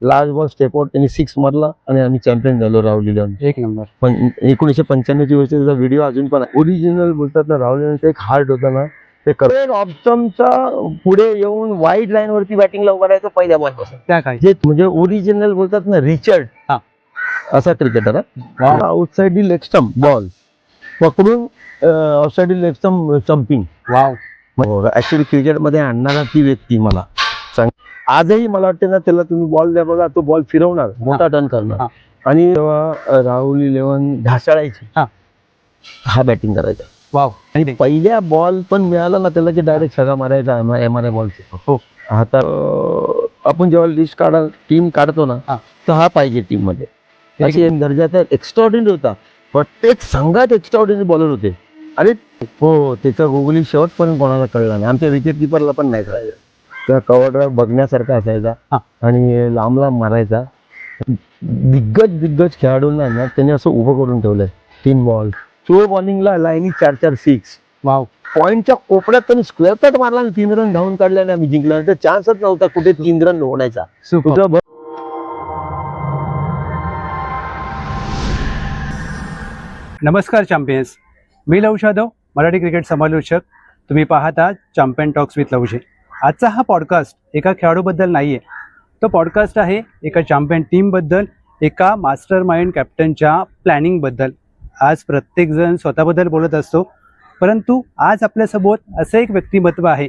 Last ball step out त्यांनी 6 मारला आणि आम्ही चॅम्पियन झालो राहुल इलेव्हन. एक नंबर. पण 1995 ची गोष्ट, त्याचा व्हिडिओ अजून पण ओरिजिनल बोलतात ना, राहुल इलेव्हनचं एक हार्ट होतं ना, ते ऑप्शनचा पुढे येऊन वाईड लाईन वरती बॅटिंगला उभा राहायचं पहिल्या बॉल पासून. त्या काय जे म्हणजे ओरिजिनल बोलतात ना, रिचर्ड असा cricketer. Outside the leg stump ball पकडून outside the leg stump stumping. Wow. Actually क्रिकेटमध्ये आणणारा ती व्यक्ती मला सांग, आजही मला वाटते ना, त्याला तुम्ही बॉल द्या बघा, तो बॉल फिरवणार, मोठा टर्न करणार. आणि तेव्हा राहुल इलेव्हन ढासळायची, हा बॅटिंग करायचा. वाव. आणि पहिल्या बॉल पण मिळाला ना त्याला, की डायरेक्ट सगळा मारायचा MRI बॉलचे. हो. आता आपण जेव्हा लिस्ट टीम काढतो ना, तर हा पाहिजे टीम मध्ये. अशी दर्जाचा एक्स्ट्राऑर्डिनरी होता. प्रत्येक संघात एक्स्ट्राऑर्डिनरी बॉलर होते. अरे हो, त्याचा गोगली शेवटपर्यंत कोणाला कळला नाही. आमच्या विकेट किपरला पण नाही कळायचं. त्या कव्हर ड्राईव्ह बघण्यासारखा असायचा आणि लांब लांब मारायचा. दिग्गज खेळाडूंना ना त्यांनी असं उभं करून ठेवलंय. 3 बॉल स्लो बॉलिंगला लाईनी 4-4 6. वाव. पॉईंटच्या कोपऱ्यात त्यांनी स्क्वेअर कट मारला आणि 3 रन धावून काढल्याने आम्ही जिंकला. तर चान्सच नव्हता कुठे 3 रन होण्याचा. नमस्कार चॅम्पियन्स, मी लव जाधव, मराठी क्रिकेट समालोचक. तुम्ही पाहता चॅम्पियन टॉक्स विथ लवशे. आजचा हा पॉडकास्ट एका खेळाडूबद्दल नाही आहे, तो पॉडकास्ट आहे एका चॅम्पियन टीमबद्दल, एका मास्टर माइंड कॅप्टनच्या प्लॅनिंगबद्दल. आज प्रत्येकजण स्वतःबद्दल बोलत असतो, परंतु आज आपल्यासोबत असं एक व्यक्तिमत्व आहे,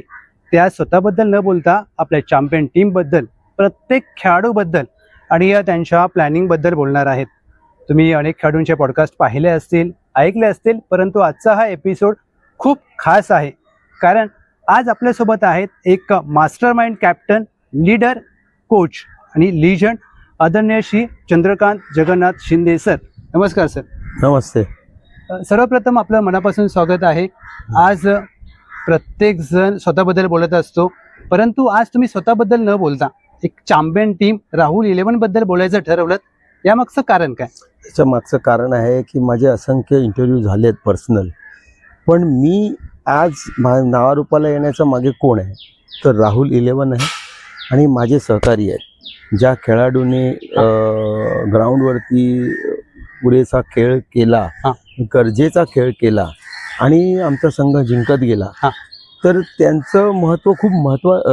त्या स्वतःबद्दल न बोलता आपल्या चॅम्पियन टीमबद्दल, प्रत्येक खेळाडूबद्दल आणि त्यांच्या प्लॅनिंगबद्दल बोलणार आहेत. तुम्ही अनेक खेळाडूंचे पॉडकास्ट पाहिले असतील, ऐकले असतील, परंतु आजचा हा एपिसोड खूप खास आहे, कारण आज आपल्यासोबत आहेत एक master mind captain, leader, coach आणि लिजंड आदरणीय श्री चंद्रकांत जगन्नाथ शिंदे सर. नमस्कार सर. नमस्ते. सर्वप्रथम आपलं मनापासून स्वागत आहे. आज प्रत्येक जण स्वतःबद्दल बोलत असतो, परंतु आज तुम्ही स्वतःबद्दल न बोलता एक चॅम्पियन टीम राहुल इलेव्हन बद्दल बोलायचं ठरवलं, यामागचं कारण काय? याच्या मागचं कारण आहे की माझे असंख्य इंटरव्ह्यू झालेत पर्सनल, पण मी आज नावारूपाला येण्याचं मागे कोण आहे तर राहुल इलेव्हन आहे आणि माझे सहकारी आहेत. ज्या खेळाडूने ग्राउंडवरती पुरेसा खेळ केला, गरजेचा खेळ केला आणि आमचा संघ जिंकत गेला, तर त्यांचं महत्त्व खूप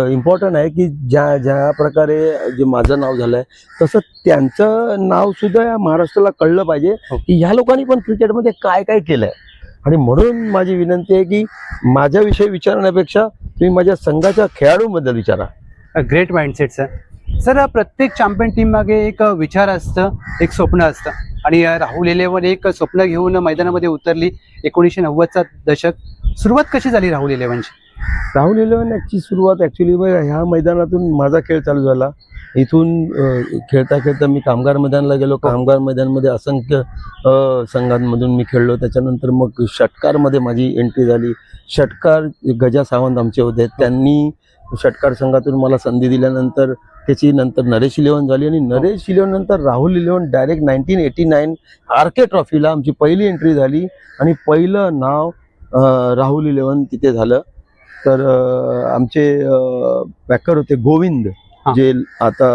इम्पॉर्टंट आहे. की ज्या प्रकारे जे माझं नाव झालं आहे तसं त्यांचं नाव सुद्धा या महाराष्ट्राला कळलं पाहिजे की ह्या लोकांनी पण क्रिकेटमध्ये काय काय केलं आहे. आणि म्हणून माझी विनंती आहे की माझ्याविषयी विचारण्यापेक्षा तुम्ही माझ्या संघाच्या खेळाडूंबद्दल विचारा. Great mindset sir. सर, प्रत्येक चॅम्पियन टीम मागे एक विचार असतं, एक स्वप्न असतं, आणि राहुल इलेव्हन एक स्वप्न घेऊन मैदानामध्ये उतरली. 1990चा दशक. सुरुवात कशी झाली राहुल इलेव्हनची? राहुल इलेव्हनची सुरुवात ॲक्च्युली ह्या मैदानातून माझा खेळ चालू झाला. इथून खेळता खेळता मी कामगार मैदानाला गेलो. कामगार मैदानमध्ये असंख्य संघांमधून मी खेळलो. त्याच्यानंतर मग षटकारमध्ये माझी एंट्री झाली. षटकार गजा सावंत आमचे होते, त्यांनी षटकार संघातून मला संधी दिल्यानंतर त्याची नंतर नरेश इलेव्हन झाली आणि नरेश इलेव्हन नंतर राहुल इलेव्हन डायरेक्ट 1989 RK ट्रॉफीला आमची पहिली एंट्री झाली आणि पहिलं नाव राहुल इलेव्हन तिथे झालं. तर आमचे पॅकर होते गोविंद, जे आता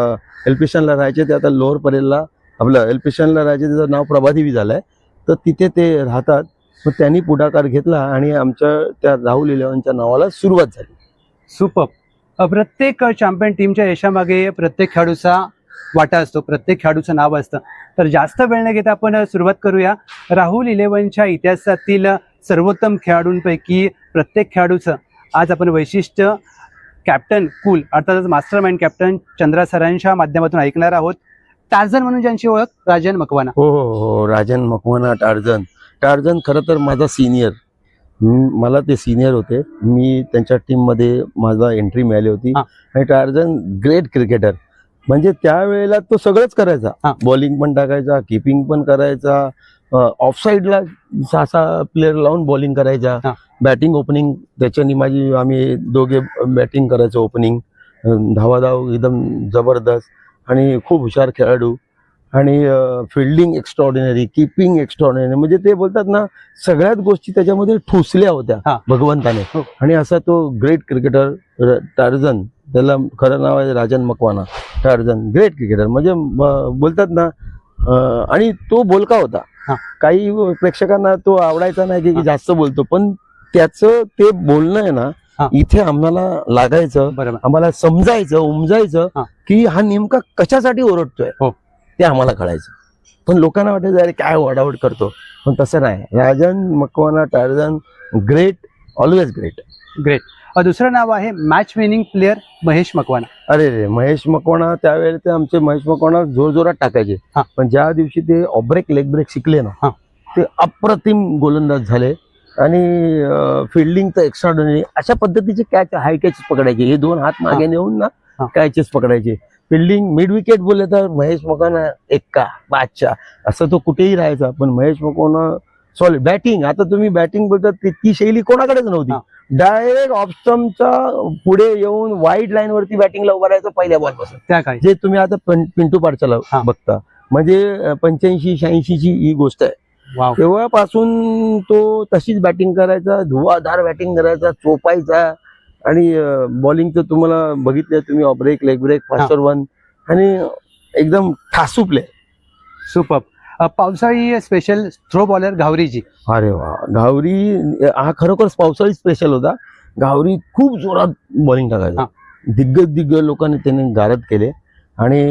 एल्पिशनला राहायचे, ते आता लोअर परेलला आपलं एल्पिशनला राहायचे, त्याचं नाव प्रभादेवी झालं आहे, तर तिथे ते राहतात. मग त्यांनी पुढाकार घेतला आणि आमच्या त्या राहुल इलेव्हनच्या नावाला सुरुवात झाली. सुपर. प्रत्येक चॅम्पियन टीमच्या यशामागे प्रत्येक खेळाडूचा वाटा असतो, प्रत्येक खेळाडूचं नाव असतं. तर जास्त वेळ न घेता आपण सुरुवात करूया. राहुल इलेव्हनच्या इतिहासातील सर्वोत्तम खेळाडूंपैकी प्रत्येक खेळाडूचं आज आपण वैशिष्ट्य कॅप्टन कूल, अर्थातच मास्टर माइंड कॅप्टन चंद्रा सरांच्या माध्यमातून ऐकणार आहोत. टार्झन म्हणून ज्यांची ओळख, राजन मकवाना. हो, राजन मकवाना. टार्झन खरं तर माझा सिनियर, मला ते सिनियर होते. मी त्यांच्या टीममध्ये माझा एंट्री मिळाली होती. आणि टार्झन ग्रेट क्रिकेटर, म्हणजे त्यावेळेला तो सगळंच करायचा. बॉलिंग पण टाकायचा, किपिंग पण करायचा, ऑफसाईडला 6 प्लेयर लावून बॉलिंग करायचा, बॅटिंग ओपनिंग त्याच्यानी आम्ही दोघे बॅटिंग करायचो. ओपनिंग धावाधाव एकदम जबरदस्त आणि खूप हुशार खेळाडू. आणि फिल्डिंग एक्स्ट्रॉर्डिनरी, किपिंग एक्स्ट्रॉर्डिनरी, म्हणजे ते बोलतात ना, सगळ्याच गोष्टी त्याच्यामध्ये ठुसल्या होत्या भगवंताने. आणि असा तो ग्रेट क्रिकेटर टार्झन, त्याला खरं नाव आहे Rajan Makwana. Tarzan great cricketer म्हणजे बोलतात ना आणि तो बोलका होता. हा. काही प्रेक्षकांना तो आवडायचा नाही की हा. जास्त बोलतो, पण त्याचं ते बोलणं आहे ना हा. इथे आम्हाला लागायचं, बरोबर. आम्हाला समजायचं उमजायचं हा. की हा नेमका कशासाठी ओरडतोय हो. ते आम्हाला कळायचं. पण लोकांना वाटायचं अरे काय ओरडाओरड करतो, पण तसं नाही. Rajan Makwana Tarzan great, always great. Great. दुसरं नाव आहे match winning player Mahesh Makwana. अरे रे, महेश मकवाना त्यावेळेस ते आमचे महेश मकवाना जोरजोरात टाकायचे. हा. पण ज्या दिवशी ते ऑफ ब्रेक लेग ब्रेक शिकले ना हा. ते अप्रतिम गोलंदाज झाले आणि फिल्डिंग तर एक्स्ट्राऑर्डिनरी. अशा पद्धतीचे कॅच, हाय कॅच पकडायचे, हे दोन हात मागे नेऊन ना हा. कॅचेस पकडायचे. फिल्डिंग मिड विकेट बोलले तर महेश मकवाना एक्का बादशाह असं तो कुठेही राहायचा. पण महेश मकवाना सॉलिड. बॅटिंग, आता तुम्ही बॅटिंग बोलतात ती शैली कोणाकडेच नव्हती. हा. डायरेक्ट ऑफ स्टंपच्या पुढे येऊन वाईड लाईन वरती बॅटिंगला उभा राहायचं पहिल्या बॉल पासून. त्या काय जे तुम्ही आता पिंटू पाडच्याला हा. बघता, म्हणजे 85-86 ची ही गोष्ट आहे. वाव. तेव्हापासून तो तशीच बॅटिंग करायचा, धुवाधार बॅटिंग करायचा, चोपायचा. आणि बॉलिंगचं तुम्हाला बघितलं तुम्ही, off break leg break faster one आणि एकदम ठासू प्ले. सुपर. पावसाळी स्पेशल थ्रो बॉलर घावरीजी. अरे वा, घावरी हा खरोखर पावसाळी स्पेशल होता. घावरी खूप जोरात बॉलिंग टाकायचा. दिग्गज लोकांनी त्याने गारद केले आणि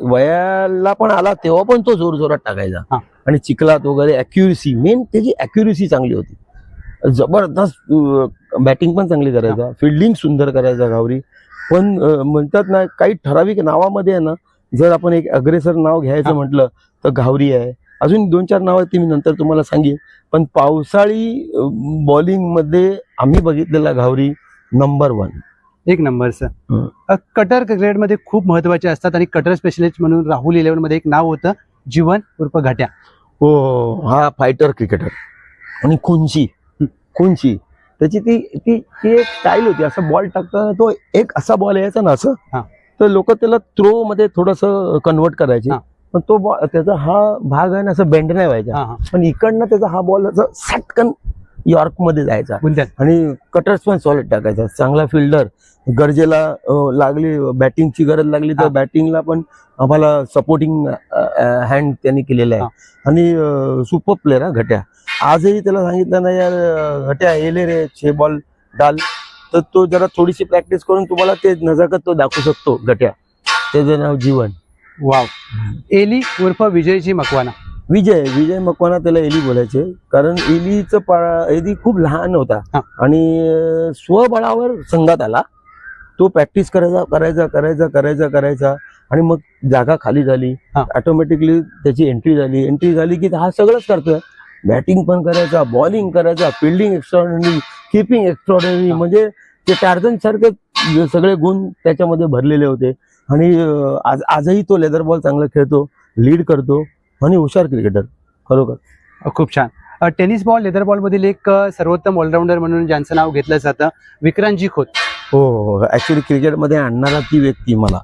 वयाला पण आला तेव्हा पण तो जोर जोरात टाकायचा. आणि चिखलात वगैरे अॅक्युरेसी, मेन त्याची अॅक्युरेसी चांगली होती. जबरदस्त बॅटिंग पण चांगली करायचा, फिल्डिंग सुंदर करायचा घावरी. पण म्हणतात ना काही ठराविक नावामध्ये आहे ना, जर आपण एक अग्रेसर नाव घ्यायचं म्हटलं तर घावरी आहे. अजून 2-4 नावं ती मी नंतर तुम्हाला सांगेन. पण पावसाळी बॉलिंग मध्ये आम्ही बघितलेला घावरी नंबर 1. एक नंबर सर. कटर क्रिकेटमध्ये खूप महत्वाचे असतात आणि कटर स्पेशलिस्ट म्हणून राहुल 11 मध्ये एक नाव होतं, जीवन उर्फ घाट्या. हो, हा फायटर क्रिकेटर आणि खुंची त्याची ती एक स्टाईल होती. असं बॉल टाकताना तो एक असा बॉल यायचा ना असं, तर लोक त्याला थ्रो मध्ये थोडस कन्वर्ट करायचे. पण तो त्याचा हा भाग आहे ना असं बेंड नाही व्हायचा, पण इकडनं त्याचा हा बॉल असं सटकन यॉर्क मध्ये जायचा. आणि कटर्स पण सॉलिड टाकायचा. चांगला फिल्डर, गरजेला लागली बॅटिंगची गरज लागली तर बॅटिंगला पण आम्हाला सपोर्टिंग हँड त्यांनी केलेला आहे. आणि सुपर प्लेअर हा घट्या. आजही त्याला सांगितलं ना यार घट्या येले रे 6 बॉल डाल, तर तो जरा थोडीशी प्रॅक्टिस करून तुम्हाला ते नजाकत तो दाखवू शकतो घट्या. त्याचं नाव जीवन. वाव. एली उर्फ विजयजी मकवाना. विजय मकवाना त्याला एली बोलायचे, कारण एली खूप लहान होता आणि स्वबळावर संघात आला. तो प्रॅक्टिस करायचा आणि मग जागा खाली झाली, ऑटोमॅटिकली त्याची एंट्री झाली की हा सगळंच करतोय. बॅटिंग पण करायचा, बॉलिंग करायचा, फिल्डिंग एक्स्ट्राऑर्डिनरी, कीपिंग एक्स्ट्राऑर्डिनरी. म्हणजे ते टार्झन सारखे सगळे गुण त्याच्यामध्ये भरलेले होते. आणि आजही तो लेदर बॉल चांगला खेळतो, लीड करतो आणि हुशार क्रिकेटर खरोखर. खूप छान. टेनिस बॉल, लेदर बॉल मधील एक सर्वोत्तम ऑलराऊंडर म्हणून ज्यांचं नाव घेतलं जातं, विक्रांतजी खोत. हो, ऍक्च्युली क्रिकेटमध्ये आणणारा ती व्यक्ती मला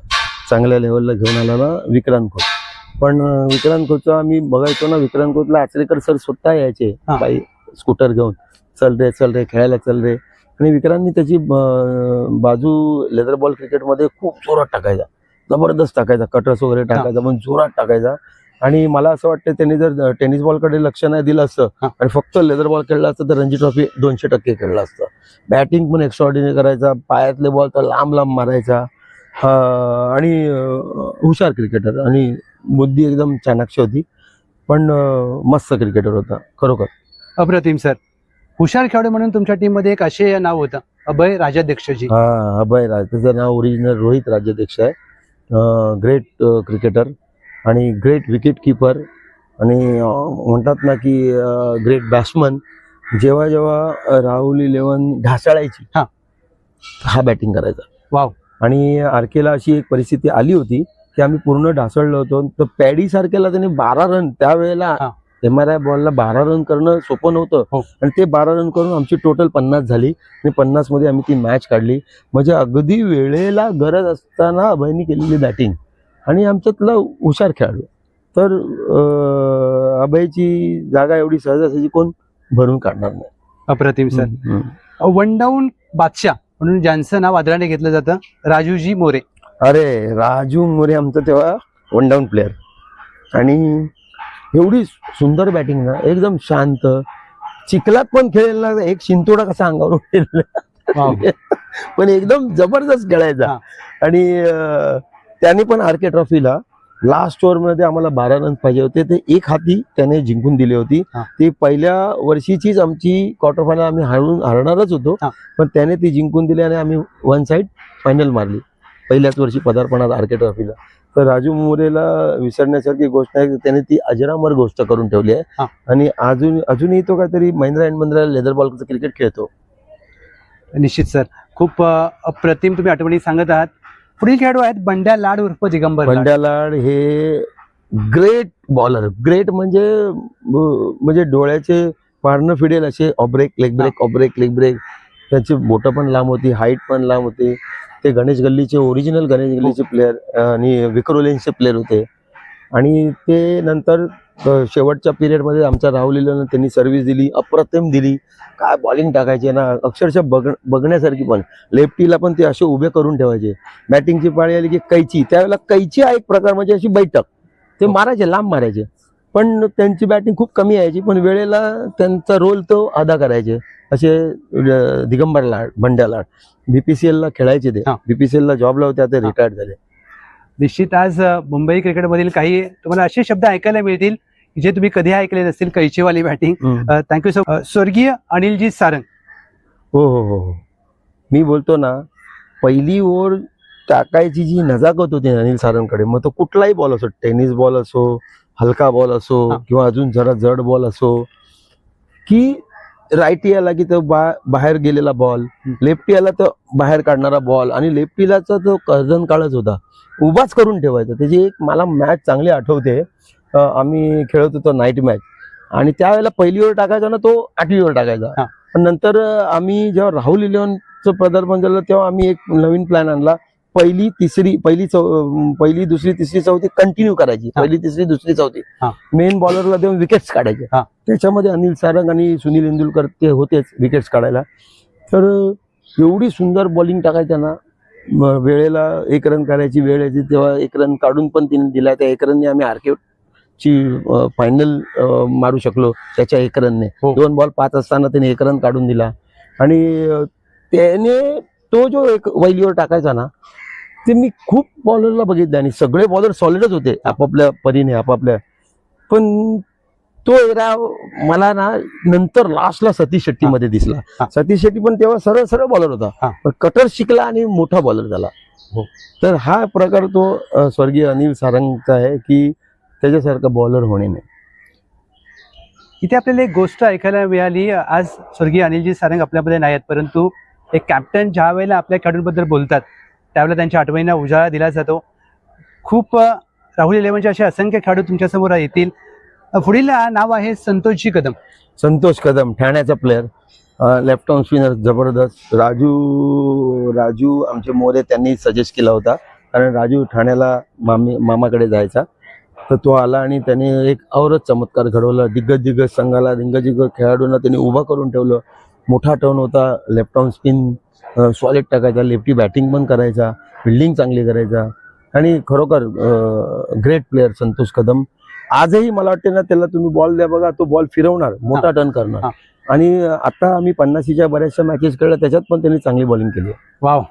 चांगल्या लेवलला घेऊन आला ना विक्रांत खोत. पण विक्रांत खोतचा आम्ही बघायचो ना, विक्रांत खोतला आचरेकर सर स्वतः यायचे बाई स्कूटर घेऊन, चल रे खेळायला चल रे. आणि विक्रांतनी त्याची बाजू लेदर बॉल क्रिकेटमध्ये खूप जोरात टाकायचा, जबरदस्त टाकायचा, कटर्स वगैरे टाकायचा, पण जोरात टाकायचा. आणि मला असं वाटतं त्यांनी जर टेनिस बॉलकडे लक्ष नाही दिलं असतं आणि फक्त लेदर बॉल खेळला असतं तर रणजी ट्रॉफी 200% खेळला असतं. बॅटिंग पण एक्स्ट्राऑर्डिनरी करायचा, पायातले बॉल तर लांब मारायचा. आणि हुशार क्रिकेटर आणि बुद्धी एकदम चाणाक्ष होती. पण मस्त क्रिकेटर होता खरोखर. अप्रतिम सर. हुशार खेळाडू म्हणून तुमच्या टीम मध्ये एक असे नाव होतं, अभय राजाध्यक्षजी. अभय त्याचं नाव ओरिजिनल रोहित राजाध्यक्ष आहे. ग्रेट क्रिकेटर आणि ग्रेट विकेट किपर आणि म्हणतात ना की ग्रेट बॅट्समन. जेव्हा राहुल 11 ढासळायची हा बॅटिंग करायचा. वाव. आणि आरकेला अशी एक परिस्थिती आली होती की आम्ही पूर्ण ढासळलो होतो, तर पॅडी सारख्याला त्याने 12 रन, त्यावेळेला MRI बॉलला 12 रन करणं सोपं नव्हतं. आणि ते 12 रन करून आमची टोटल 50 झाली आणि 50 मध्ये आम्ही ती मॅच काढली. म्हणजे अगदी वेळेला गरज असताना अभयनी केलेली बॅटिंग आणि आमच्यातला हुशार खेळाडू. तर अभयची जागा एवढी सहजासहजी कोण भरून काढणार नाही. अप्रतिम सर. वन डाऊन बादशाह म्हणून ज्यांचं नाव आदराने घेतलं जातं, राजूजी मोरे. अरे राजू मोरे आमचा तेव्हा वन डाऊन प्लेअर आणि एवढी सुंदर बॅटिंग ना, एकदम शांत, चिखलात पण खेळेल ना, एक शिंतोडा कसा अंगावर उठेल पण एकदम जबरदस्त खेळायचा. आणि त्याने पण आर.के. ट्रॉफीला लास्ट ओव्हर मध्ये आम्हाला 12 रन पाहिजे होते, ते एक हाती त्याने जिंकून दिली होती. ती पहिल्या वर्षीचीच आमची क्वार्टर फायनल आम्ही हरणारच होतो, पण त्याने ती जिंकून दिली आणि आम्ही वन साइड फायनल मारली पहिल्याच वर्षी पदार्पणात आर.के. ट्रॉफीला. तर राजू मोरेला विसरण्यासारखी गोष्ट आहे, त्याने ती अजरामर गोष्ट करून ठेवली आहे. आणि अजूनही तो काहीतरी महिंद्रा अँड महिंद्रा लेदर बॉलचं क्रिकेट खेळतो. निश्चित सर, खूप अप्रतिम तुम्ही आठवणी सांगत आहात. पुढील खेळाडू आहेत बंड्या लाड उर्फ दिगंबर लाड. बंड्या लाड हे ग्रेट बॉलर, ग्रेट म्हणजे डोळ्याचे पारणं फिडेल असे ऑब्रेक लेग ब्रेक, ऑब्रेक लेग ब्रेक. त्याची बोटं पण लांब होती, हाईट पण लांब होती. ते गणेश गल्लीचे ओरिजिनल गणेश गल्लीचे प्लेअर आणि विक्रोलेन्सचे प्लेअर होते. आणि ते नंतर शेवटच्या पिरियडमध्ये आमच्या राहुलीला त्यांनी सर्व्हिस दिली, अप्रतिम दिली. काय बॉलिंग टाकायचे ना, अक्षरशः बघण्यासारखी. पण लेफ्टीला पण ते असे उभे करून ठेवायचे. बॅटिंगची पाळी आली की कैची, त्यावेळेला कैची हा एक प्रकार म्हणजे अशी बैठक, ते मारायचे, लांब मारायचे. पण त्यांची बॅटिंग खूप कमी यायची, पण वेळेला त्यांचा रोल तो अदा करायचे. असे दिगंबर लाड, बंड्या लाड BPCL ला खेळायचे. ते BPCL ला जॉबला होते, आता रिटायर्ड झाले. निश्चित आज मुंबई क्रिकेटमधील काही तुम्हाला असे शब्द ऐकायला मिळतील जे तुम्ही कधी ऐकले नसतील. कैचीवाली बॅटिंग. Thank you so. स्वर्गीय अनिलजी सारंग. हो हो हो हो, मी बोलतो ना, पहिली ओव्हर टाकायची जी नजाकत होती अनिल सारंगकडे, मग तो कुठलाही बॉल असो, टेनिस बॉल असो, हलका बॉल असो किंवा अजून जरा जड बॉल असो, की राईटी आला की तो बाहेर गेलेला बॉल, लेफ्टी आला तर बाहेर काढणारा बॉल, आणि लेफ्टीला तो कर्जन काळच होता, उभाच करून ठेवायचा. त्याची एक मला मॅच चांगली आठवते. आम्ही खेळत होतो नाईट मॅच, आणि त्यावेळेला पहिली ओव्हर टाकायचा ना, तो 8वी ओव्हर टाकायचा. पण नंतर आम्ही जेव्हा राहुल 11चं पदार्पण झालं तेव्हा आम्ही एक नवीन प्लॅन आणला. पहिली दुसरी तिसरी चौथी कंटिन्यू करायची. पहिली तिसरी दुसरी चौथी मेन बॉलरला देऊन विकेट्स काढायचे. त्याच्यामध्ये अनिल सारंग आणि सुनील इंदुलकर ते होतेच विकेट्स काढायला. तर एवढी सुंदर बॉलिंग टाकायच्या ना, वेळेला 1 रन करायची वेळ यायची तेव्हा 1 रन काढून पण तिने दिला. त्या 1 रनने आम्ही आर.के. ची फायनल मारू शकलो त्याच्या 1 रनने. 2 बॉल 5 असताना त्याने 1 रन काढून दिला. आणि त्याने तो जो एक वैलीवर टाकायचा ना, ते मी खूप बॉलरला बघितले आणि सगळे बॉलर सॉलिडच होते आपापल्या परीने आपापल्या. पण तो एरा मला ना नंतर लास्टला सतीश शेट्टी मध्ये दिसला. सतीश शेट्टी पण तेव्हा सरळ सरळ बॉलर होता, पण कटर शिकला आणि मोठा बॉलर झाला. तर हा प्रकार तो स्वर्गीय अनिल सारंगचा आहे की त्याच्यासारखा बॉलर होणे नाही. इथे आपल्याला एक गोष्ट ऐकायला मिळाली. आज स्वर्गीय अनिलजी सारंग आपल्यामध्ये नाही आहेत, परंतु एक कॅप्टन ज्या वेळेला आपल्या खेळाडूंबद्दल बोलतात त्यावेळेला त्यांच्या आठवणींना उजाळा दिला जातो. खूप राहुल 11चे असे असंख्य खेळाडू तुमच्यासमोर येतील. पुढील नाव आहे संतोषजी कदम. संतोष कदम ठाण्याचा प्लेअर, लेफ्ट आर्म स्पिनर जबरदस्त. राजू आमचे मोरे त्यांनी सजेस्ट केला होता, कारण राजू ठाण्याला मामाकडे जायचा. तर तो आला आणि त्याने एक औरच चमत्कार घडवला. दिग्गज संघाला, दिग्गज खेळाडूंना त्यांनी उभा करून ठेवलं. मोठा टर्न होता, लेफ्ट आर्म स्पिन सॉलिड टाकायचा, लेफ्टी बॅटिंग पण करायचा, फिल्डिंग चांगली करायचा. आणि खरोखर ग्रेट प्लेअर संतोष कदम. आजही मला वाटते ना, त्याला तुम्ही बॉल द्या बघा, तो बॉल फिरवणार, मोठा टर्न करणार. आणि आता आम्ही 50च्या बऱ्याचशा मॅचेस खेळल्या, त्याच्यात पण त्यांनी चांगली बॉलिंग केली. वाव.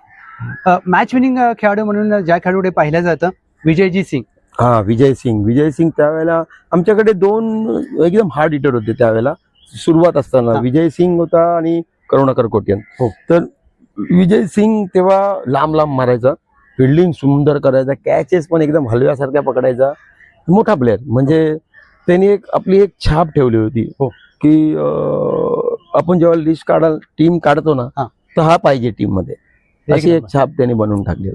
मॅच विनिंग खेळाडू म्हणून ज्या खेळाडूकडे पाहिलं जातं विजयजी सिंग. विजय सिंग त्यावेळेला आमच्याकडे 2 एकदम हार्ड हिटर होते त्यावेळेला सुरुवात असताना. विजय सिंग होता आणि करुणाकर कोट्यान. तर विजय सिंग तेव्हा लांब मारायचा, फिल्डिंग सुंदर करायचा, कॅचेस पण एकदम हलव्यासारख्या पकडायचा. मोठा प्लेअर, म्हणजे त्यांनी आपली एक छाप ठेवली होती की आपण जेव्हा लिस्ट टीम काढतो ना, तर हा पाहिजे टीम मध्ये, अशी एक छाप त्यांनी बनवून टाकली.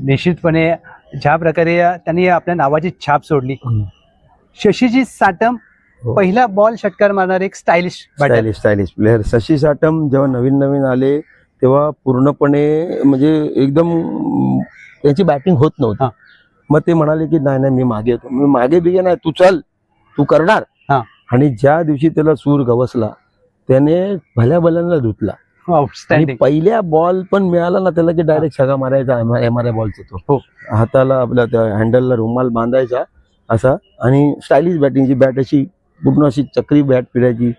निश्चितपणे ज्या प्रकारे त्यांनी आपल्या नावाची छाप सोडली. शशीजी साटम, पहिला बॉल षटकार मारणारे एक स्टायलिश प्लेअर. शशी साटम जेव्हा नवीन आले तेव्हा पूर्णपणे म्हणजे एकदम त्यांची बॅटिंग होत नव्हती. मग ते म्हणाले की नाही मी मागे येतो. मी मागे बिगे नाही, तू चल, तू करणार. आणि ज्या दिवशी त्याला सूर गवसला त्याने भल्या धुतला. आणि आउटस्टँडिंग. पहिल्या बॉल पण मिळाला ना त्याला की डायरेक्ट छगा मारायचा MRI बॉलचा हो. तो हाताला आपल्या त्या हँडलला रुमाल बांधायचा असा आणि स्टायलिश बॅटिंगची बॅट अशी पूर्ण अशी चक्री बॅट फिरायची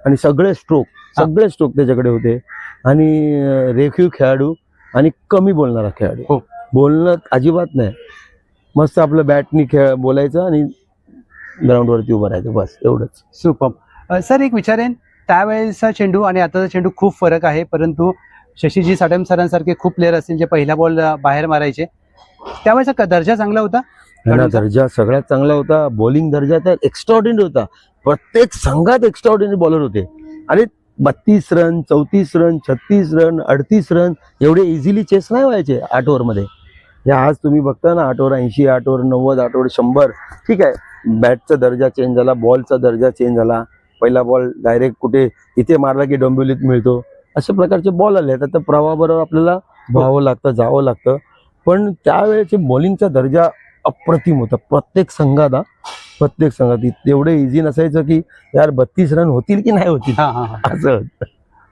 आणि सगळे स्ट्रोक त्याच्याकडे होते आणि रेखीव खेळाडू आणि कमी बोलणारा खेळाडू. हो. बोलणं अजिबात नाही, मस्त आपलं बॅटनी बोलायचं आणि ग्राउंडवरती उभं राहायचं, बस एवढंच. सुपर. सर एक विचारेन, त्यावेळेचा चेंडू आणि आताचा चेंडू खूप फरक आहे, परंतु शशीजी साटम सरांसारखे खूप प्लेअर असतील जे पहिला बॉल बाहेर मारायचे, त्यावेळेचा दर्जा चांगला होता. त्यांना दर्जा सगळ्यात चांगला होता. बॉलिंग दर्जा तर एक्स्ट्रॉर्डिनरी होता. प्रत्येक संघात एक्स्ट्रॉर्डिनरी बॉलर होते आणि 32 रन, 34 रन, 36 रन, 38 रन एवढे इझिली चेस नाही व्हायचे 8 ओव्हरमध्ये. या आज तुम्ही बघता ना 8 ओव्हर 80, 8 ओव्हर 90, 8 ओव्हर 100. ठीक आहे, बॅटचा दर्जा चेंज झाला, बॉलचा दर्जा चेंज झाला. पहिला बॉल डायरेक्ट कुठे इथे मारला की डोंबिवलीत मिळतो, अशा प्रकारचे बॉल आले. आता प्रवाहाबरोबर आपल्याला व्हावं लागतं, जावं लागतं. पण त्यावेळेचे बॉलिंगचा दर्जा अप्रतिम होता प्रत्येक संघात. एवढे इझी नसायचं की यार 32 रन होतील की नाही होतील असं.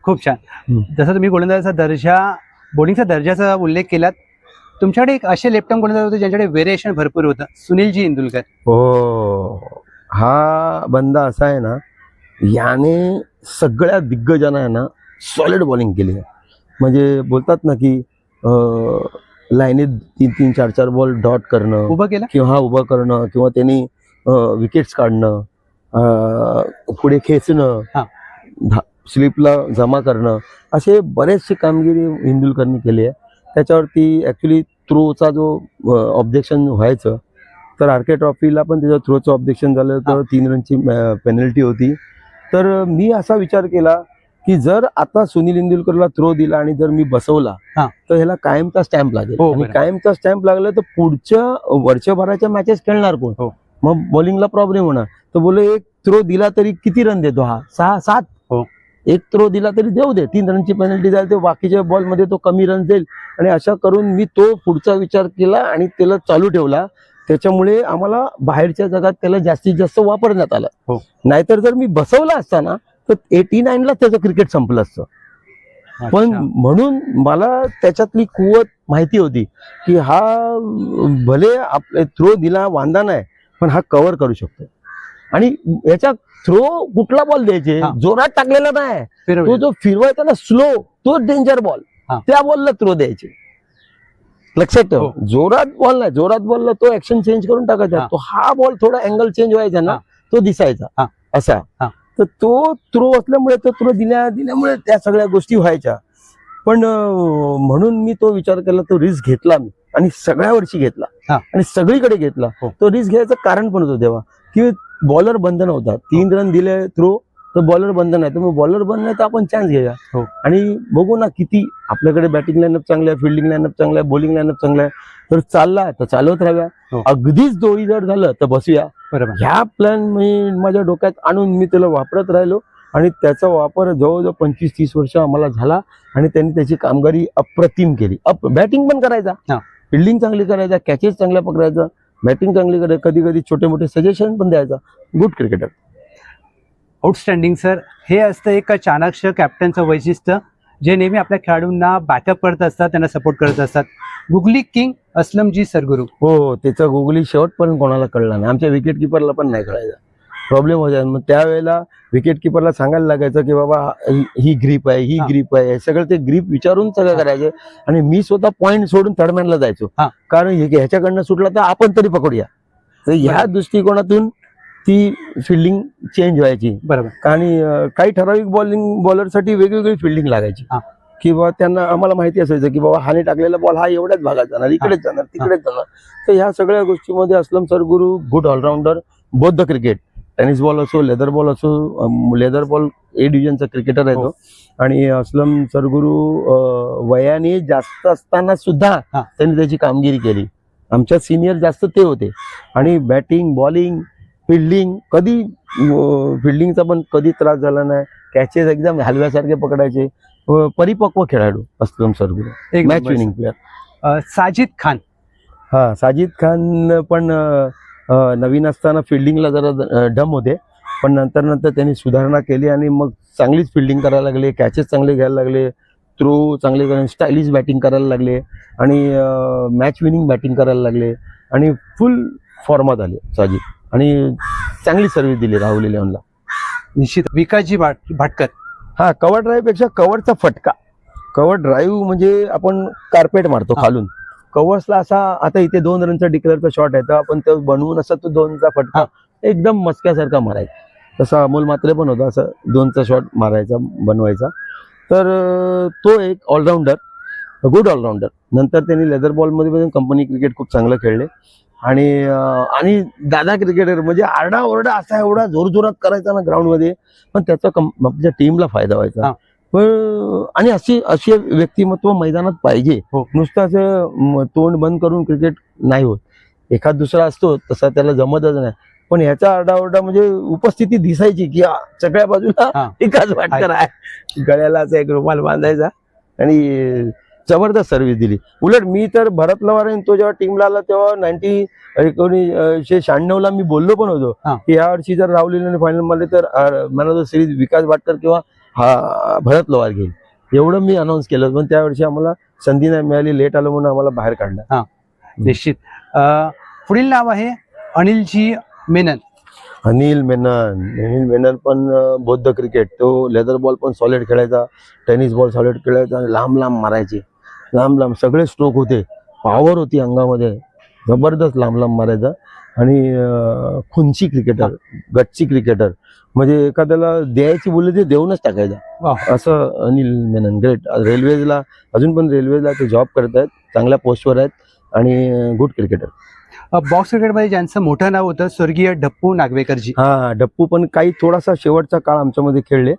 खूप छान. जसं तुम्ही गोलंदाजाचा दर्जा, बॉलिंगचा दर्जाचा उल्लेख केलात, तुमच्याकडे एक असे लेफ्ट आर्म गोलंदाज होते ज्यांच्याकडे व्हेरिएशन भरपूर होतं, सुनीलजी इंदुलकर. हो, हा बंदा असा आहे ना, याने सगळ्या दिग्गजांना आहे ना सॉलिड बॉलिंग केली आहे. म्हणजे बोलतात ना की लाईनीत 3-3, 4-4 बॉल डॉट करणं, उभं केलं किंवा उभं करणं, किंवा त्यांनी विकेट्स काढणं, पुढे खेचणं, स्लिपला जमा करणं, असे बरेचसे कामगिरी इंदुलकरनी केली आहे. त्याच्यावरती ॲक्च्युली थ्रोचा जो ऑब्जेक्शन व्हायचं, तर आरके ट्रॉफीला पण त्याचं थ्रोचं ऑब्जेक्शन झालं, तर 3 रनची पेनल्टी होती. तर मी असा विचार केला की जर आता सुनील इंदुलकरला थ्रो दिला आणि जर मी बसवला तर ह्याला कायमचा स्टॅम्प लागेल. आणि कायमचा स्टॅम्प लागला तर पुढच्या वर्षभराच्या मॅचेस खेळणार कोण, मग बॉलिंगला प्रॉब्लेम होणार. तर बोले एक थ्रो दिला तरी किती रन देतो हा, 6-7. एक थ्रो दिला तरी देऊ दे, 3 रनची पेनल्टी जाईल, ते बाकीच्या बॉलमध्ये तो कमी रन देईल. आणि अशा करून मी तो पुढचा विचार केला आणि त्याला चालू ठेवला. त्याच्यामुळे आम्हाला बाहेरच्या जगात त्याला जास्तीत जास्त वापरण्यात आलं. नाहीतर जर मी बसवला असता ना तर 89ला त्याचं क्रिकेट संपलं असतं. पण म्हणून मला त्याच्यातली कुवत माहिती होती की हा भले आपले थ्रो दिला वांदा नाही, पण हा कव्हर करू शकतो. आणि याच्या थ्रो कुठला बॉल द्यायचे, जोरात टाकलेला नाही, तो जो फिरवायचा ना स्लो, तो डेंजर बॉल, त्या बॉलला थ्रो द्यायचे. लक्षात ठेव, जोरात बॉल नाही, जोरात बॉलला तो ऍक्शन चेंज करून टाकायचा. तो हा बॉल थोडा अँगल चेंज व्हायचा ना, तो दिसायचा असा. तर तो थ्रो असल्यामुळे, तो थ्रो दिल्यामुळे त्या सगळ्या गोष्टी व्हायच्या. पण म्हणून मी तो विचार केला, तो रिस्क घेतला मी, आणि सगळ्या वर्षी घेतला आणि सगळीकडे घेतला. तो रिस्क घ्यायचं कारण पण होतं तेव्हा की बॉलर बंद नव्हता. 3 रन दिले थ्रो तर बॉलर बंद नाही, तर मग बॉलर बंद नाही तर आपण चान्स घेऊया आणि बघू ना किती आपल्याकडे बॅटिंग लाईनअप चांगलं आहे, फिल्डिंग लाईनअप चांगलं आहे, बॉलिंग लाईनअप चांगलं आहे. तर चालला तर चालवत राहाव्या, अगदीच दोळी जर झालं तर बसूया. ह्या प्लॅन मी माझ्या डोक्यात आणून मी त्याला वापरत राहिलो आणि त्याचा वापर जवळजवळ 25-30 वर्ष आम्हाला झाला. आणि त्यांनी त्याची कामगिरी अप्रतिम केली. बॅटिंग पण करायचा, फिल्डिंग चांगली करायचा, कॅचेस चांगल्या पकडायचा, बॅटिंग चांगली करायचं, कधी कधी छोटे मोठे सजेशन पण द्यायचा. Good cricketer. Outstanding sir. हे असतं एक चाणक्य कॅप्टनचं वैशिष्ट्य, जे नेहमी आपल्या खेळाडूंना बॅकअप करत असतात, त्यांना सपोर्ट करत असतात. Googly king Aslamji Sarguru. हो, त्याचा गुगली शेवटपर्यंत कोणाला कळला नाही, आमच्या विकेट किपरला पण नाही कळायचा. प्रॉब्लेम हो जाय. मग त्यावेळेला विकेट किपरला सांगायला लागायचं की बाबा ही ग्रीप आहे, ही ग्रीप आहे, सगळं ते ग्रीप विचारून सगळं करायचं. आणि मी स्वतः पॉईंट सोडून थर्डमॅनला जायचो, कारण ह्याच्याकडनं सुटला तर आपण तरी पकडूया. तर ह्या दृष्टिकोनातून ती फिल्डिंग चेंज व्हायची. बरोबर. आणि काही ठराविक बॉलरसाठी वेगवेगळी फिल्डिंग लागायची, किंवा त्यांना आम्हाला माहिती असायचं की बाबा हाने टाकलेला बॉल हा एवढ्याच भागात जाणार, इकडेच जाणार, तिकडेच जाणार. तर ह्या सगळ्या गोष्टीमध्ये Aslam Sarguru good allrounder, both the cricket, tennis ball असो, लेदर बॉल असो. लेदर बॉल ए डिव्हिजनचा क्रिकेटर आहे तो. आणि असलम सरगुरू वयाने जास्त असताना सुद्धा त्यांनी त्याची कामगिरी केली. आमच्या सिनियर जास्त ते होते. आणि बॅटिंग, बॉलिंग, फिल्डिंग, कधी फिल्डिंगचा पण कधी त्रास झाला नाही. कॅचेस एकदम हलव्यासारखे पकडायचे. परिपक्व खेळाडू Aslam Sarguru, match winning player. Sajid Khan. Sajid Khan पण नवीन असताना फिल्डिंगला जरा डम होते, पण नंतर त्यांनी सुधारणा केली आणि मग चांगलीच फिल्डिंग करायला लागले, कॅचेस चांगले घ्यायला लागले. थ्रो चांगले करायला, स्टायलिश बॅटिंग करायला लागले आणि मॅच विनिंग बॅटिंग करायला लागले आणि फुल फॉर्मात आले साजिद आणि चांगली सर्व्हिस दिली राहुल इलेव्हनला. निश्चित. विकासजी भाटकर. हा, कव्हर ड्राईव्ह पेक्षा कव्हरचा फटका. कव्हर ड्राईव्ह म्हणजे आपण कार्पेट मारतो खालून, कव्हर्सला असा आता इथे 2 रनचा डिक्लेअरचा शॉट आहे तर आपण तो बनवून असा तो 2चा फटका एकदम मस्क्यासारखा मारायचा. तसा अमोल मात्रे पण होता, असं 2चा शॉट मारायचा बनवायचा. तर तो एक ऑलराऊंडर, गुड ऑलराऊंडर. नंतर त्यांनी लेदर बॉलमध्ये पण कंपनी क्रिकेट खूप चांगलं खेळले आणि दादा क्रिकेटर म्हणजे आरडाओरडा असा एवढा जोरजोरात करायचा ना ग्राउंडमध्ये, पण त्याचा आपल्या टीमला फायदा व्हायचा. पण आणि अशी व्यक्तिमत्व मैदानात पाहिजे. नुसतं असं तोंड बंद करून क्रिकेट नाही होत. एखाद दुसरा असतो तसा त्याला जमतच नाही, पण ह्याचा आरडाओरडा म्हणजे उपस्थिती दिसायची की सगळ्या बाजूला एकाच भाटकर आहे. गळ्याला असा एक रुमाल बांधायचा आणि जबरदस्त सर्व्हिस दिली. उलट मी तर भरत लवार तो जेव्हा टीमला आला तेव्हा 1996ला मी बोललो पण होतो की यावर्षी जर राहुल इलेव्हन फायनल मध्ये तर मॅन ऑफ द सिरीज विकास भाटकर किंवा हा भरत लवार घेईल, एवढं मी अनाऊन्स केलं. पण त्यावर्षी आम्हाला संधी नाही मिळाली, लेट आलं म्हणून आम्हाला बाहेर काढलं. निश्चित. पुढील नाव आहे अनिलजी मेनन. अनिल मेनन पण बौद्ध क्रिकेट, तो लेदर बॉल पण सॉलिड खेळायचा, टेनिस बॉल सॉलिड खेळायचा आणि लांब लांब मारायचे, लांब लांब सगळे स्ट्रोक होते, पॉवर होती अंगामध्ये, जबरदस्त लांब लांब मारायचा आणि खुनची क्रिकेटर, गच्ची क्रिकेटर, म्हणजे एखाद्याला द्यायची बोलले ते देऊनच टाकायचा, असं अनिल मेनन. ग्रेट. रेल्वेजला अजून पण रेल्वेला ते जॉब करत आहेत, चांगल्या पोस्टवर आहेत आणि गुड क्रिकेटर. बॉक्स क्रिकेटमध्ये ज्यांचं मोठं नाव होतं स्वर्गीय डप्पू नागवेकरजी. हा, डप्पू पण काही थोडासा शेवटचा काळ आमच्यामध्ये खेळले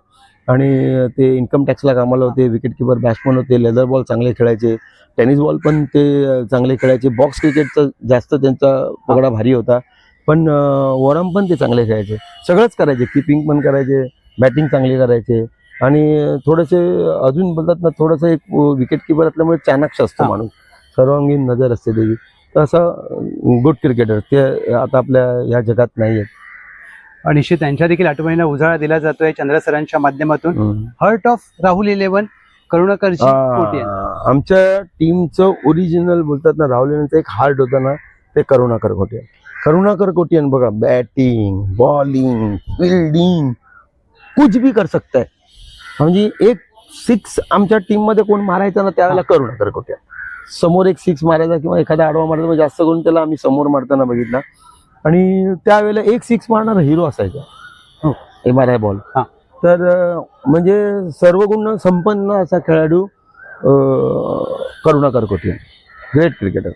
आणि ते इन्कम टॅक्सला कामाला होते, विकेट किपर बॅट्समन होते, लेदर बॉल चांगले खेळायचे, टेनिस बॉल पण ते चांगले खेळायचे, बॉक्स क्रिकेटचा जास्त त्यांचा पगडा भारी होता, पण वरम पण ते चांगले खेळायचे, सगळंच करायचे, किपिंग पण करायचे, बॅटिंग चांगली करायचे आणि थोडेसे अजून बोलतात ना, थोडंसं एक विकेट किपर असल्यामुळे चाणाक्ष असतो माणूस, सर्वांगीण नजर असते त्याची. तर असं गुड क्रिकेटर ते आता आपल्या या जगात नाही आहेत. निश्चित त्यांच्या देखील आठवणीला उजाळा दिला जातोय चंद्र सरांच्या माध्यमातून. Heart of Rahul eleven Karunakarji Kotian. आमच्या टीमचं ओरिजिनल बोलतात ना, राहुल इलेव्हनचं एक हार्ट होतं ना, ते करुणाकर कोटियन. करुणाकर कोटियन बघा, बॅटिंग, बॉलिंग, फिल्डिंग कुछ भी कर सकता है. म्हणजे एक 6 आमच्या टीम मध्ये कोण मारायचा ना त्यावेळेला करुणाकर कोटियन. समोर एक 6 मारायचा किंवा एखादा आडवा मारायचा, जास्त करून त्याला आम्ही समोर मारताना बघितला आणि त्यावेळेला एक 6 मारणारा हिरो असायचा, MRI बॉल. तर म्हणजे सर्वगुण संपन्न असा खेळाडू करुणाकर कोटियन, ग्रेट क्रिकेटर.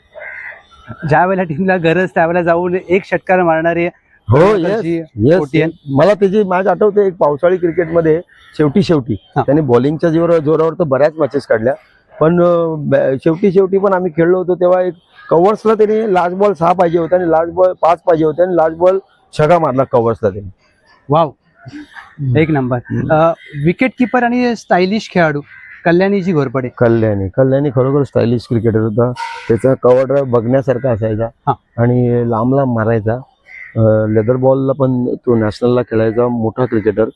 ज्या वेळेला टीमला गरज त्यावेळेला जाऊन एक षटकार मारणारे. हो, येस. मला त्याची मॅच आठवते, एक पावसाळी क्रिकेटमध्ये शेवटी त्याने बॉलिंगच्या जोरावर तर बऱ्याच मॅचेस काढल्या, पण शेवटी पण आम्ही खेळलो होतो तेव्हा एक कव्हर्सला त्याने लास्ट बॉल 6 पाहिजे होते आणि लास्ट बॉल 5 पाहिजे होते आणि लास्ट बॉल छगा मारला कव्हर्सला त्याने. वाव, एक नंबर. विकेट किपर आणि स्टायलिश खेळाडू कल्याणीजी घोरपडे. कल्याणी खरोखर स्टायलिश क्रिकेटर होता. त्याचा कव्हर ड्राईव्ह बघण्यासारखा असायचा आणि लांब लांब मारायचा. लेदर बॉलला पण तो नॅशनलला खेळायचा, मोठा क्रिकेटर.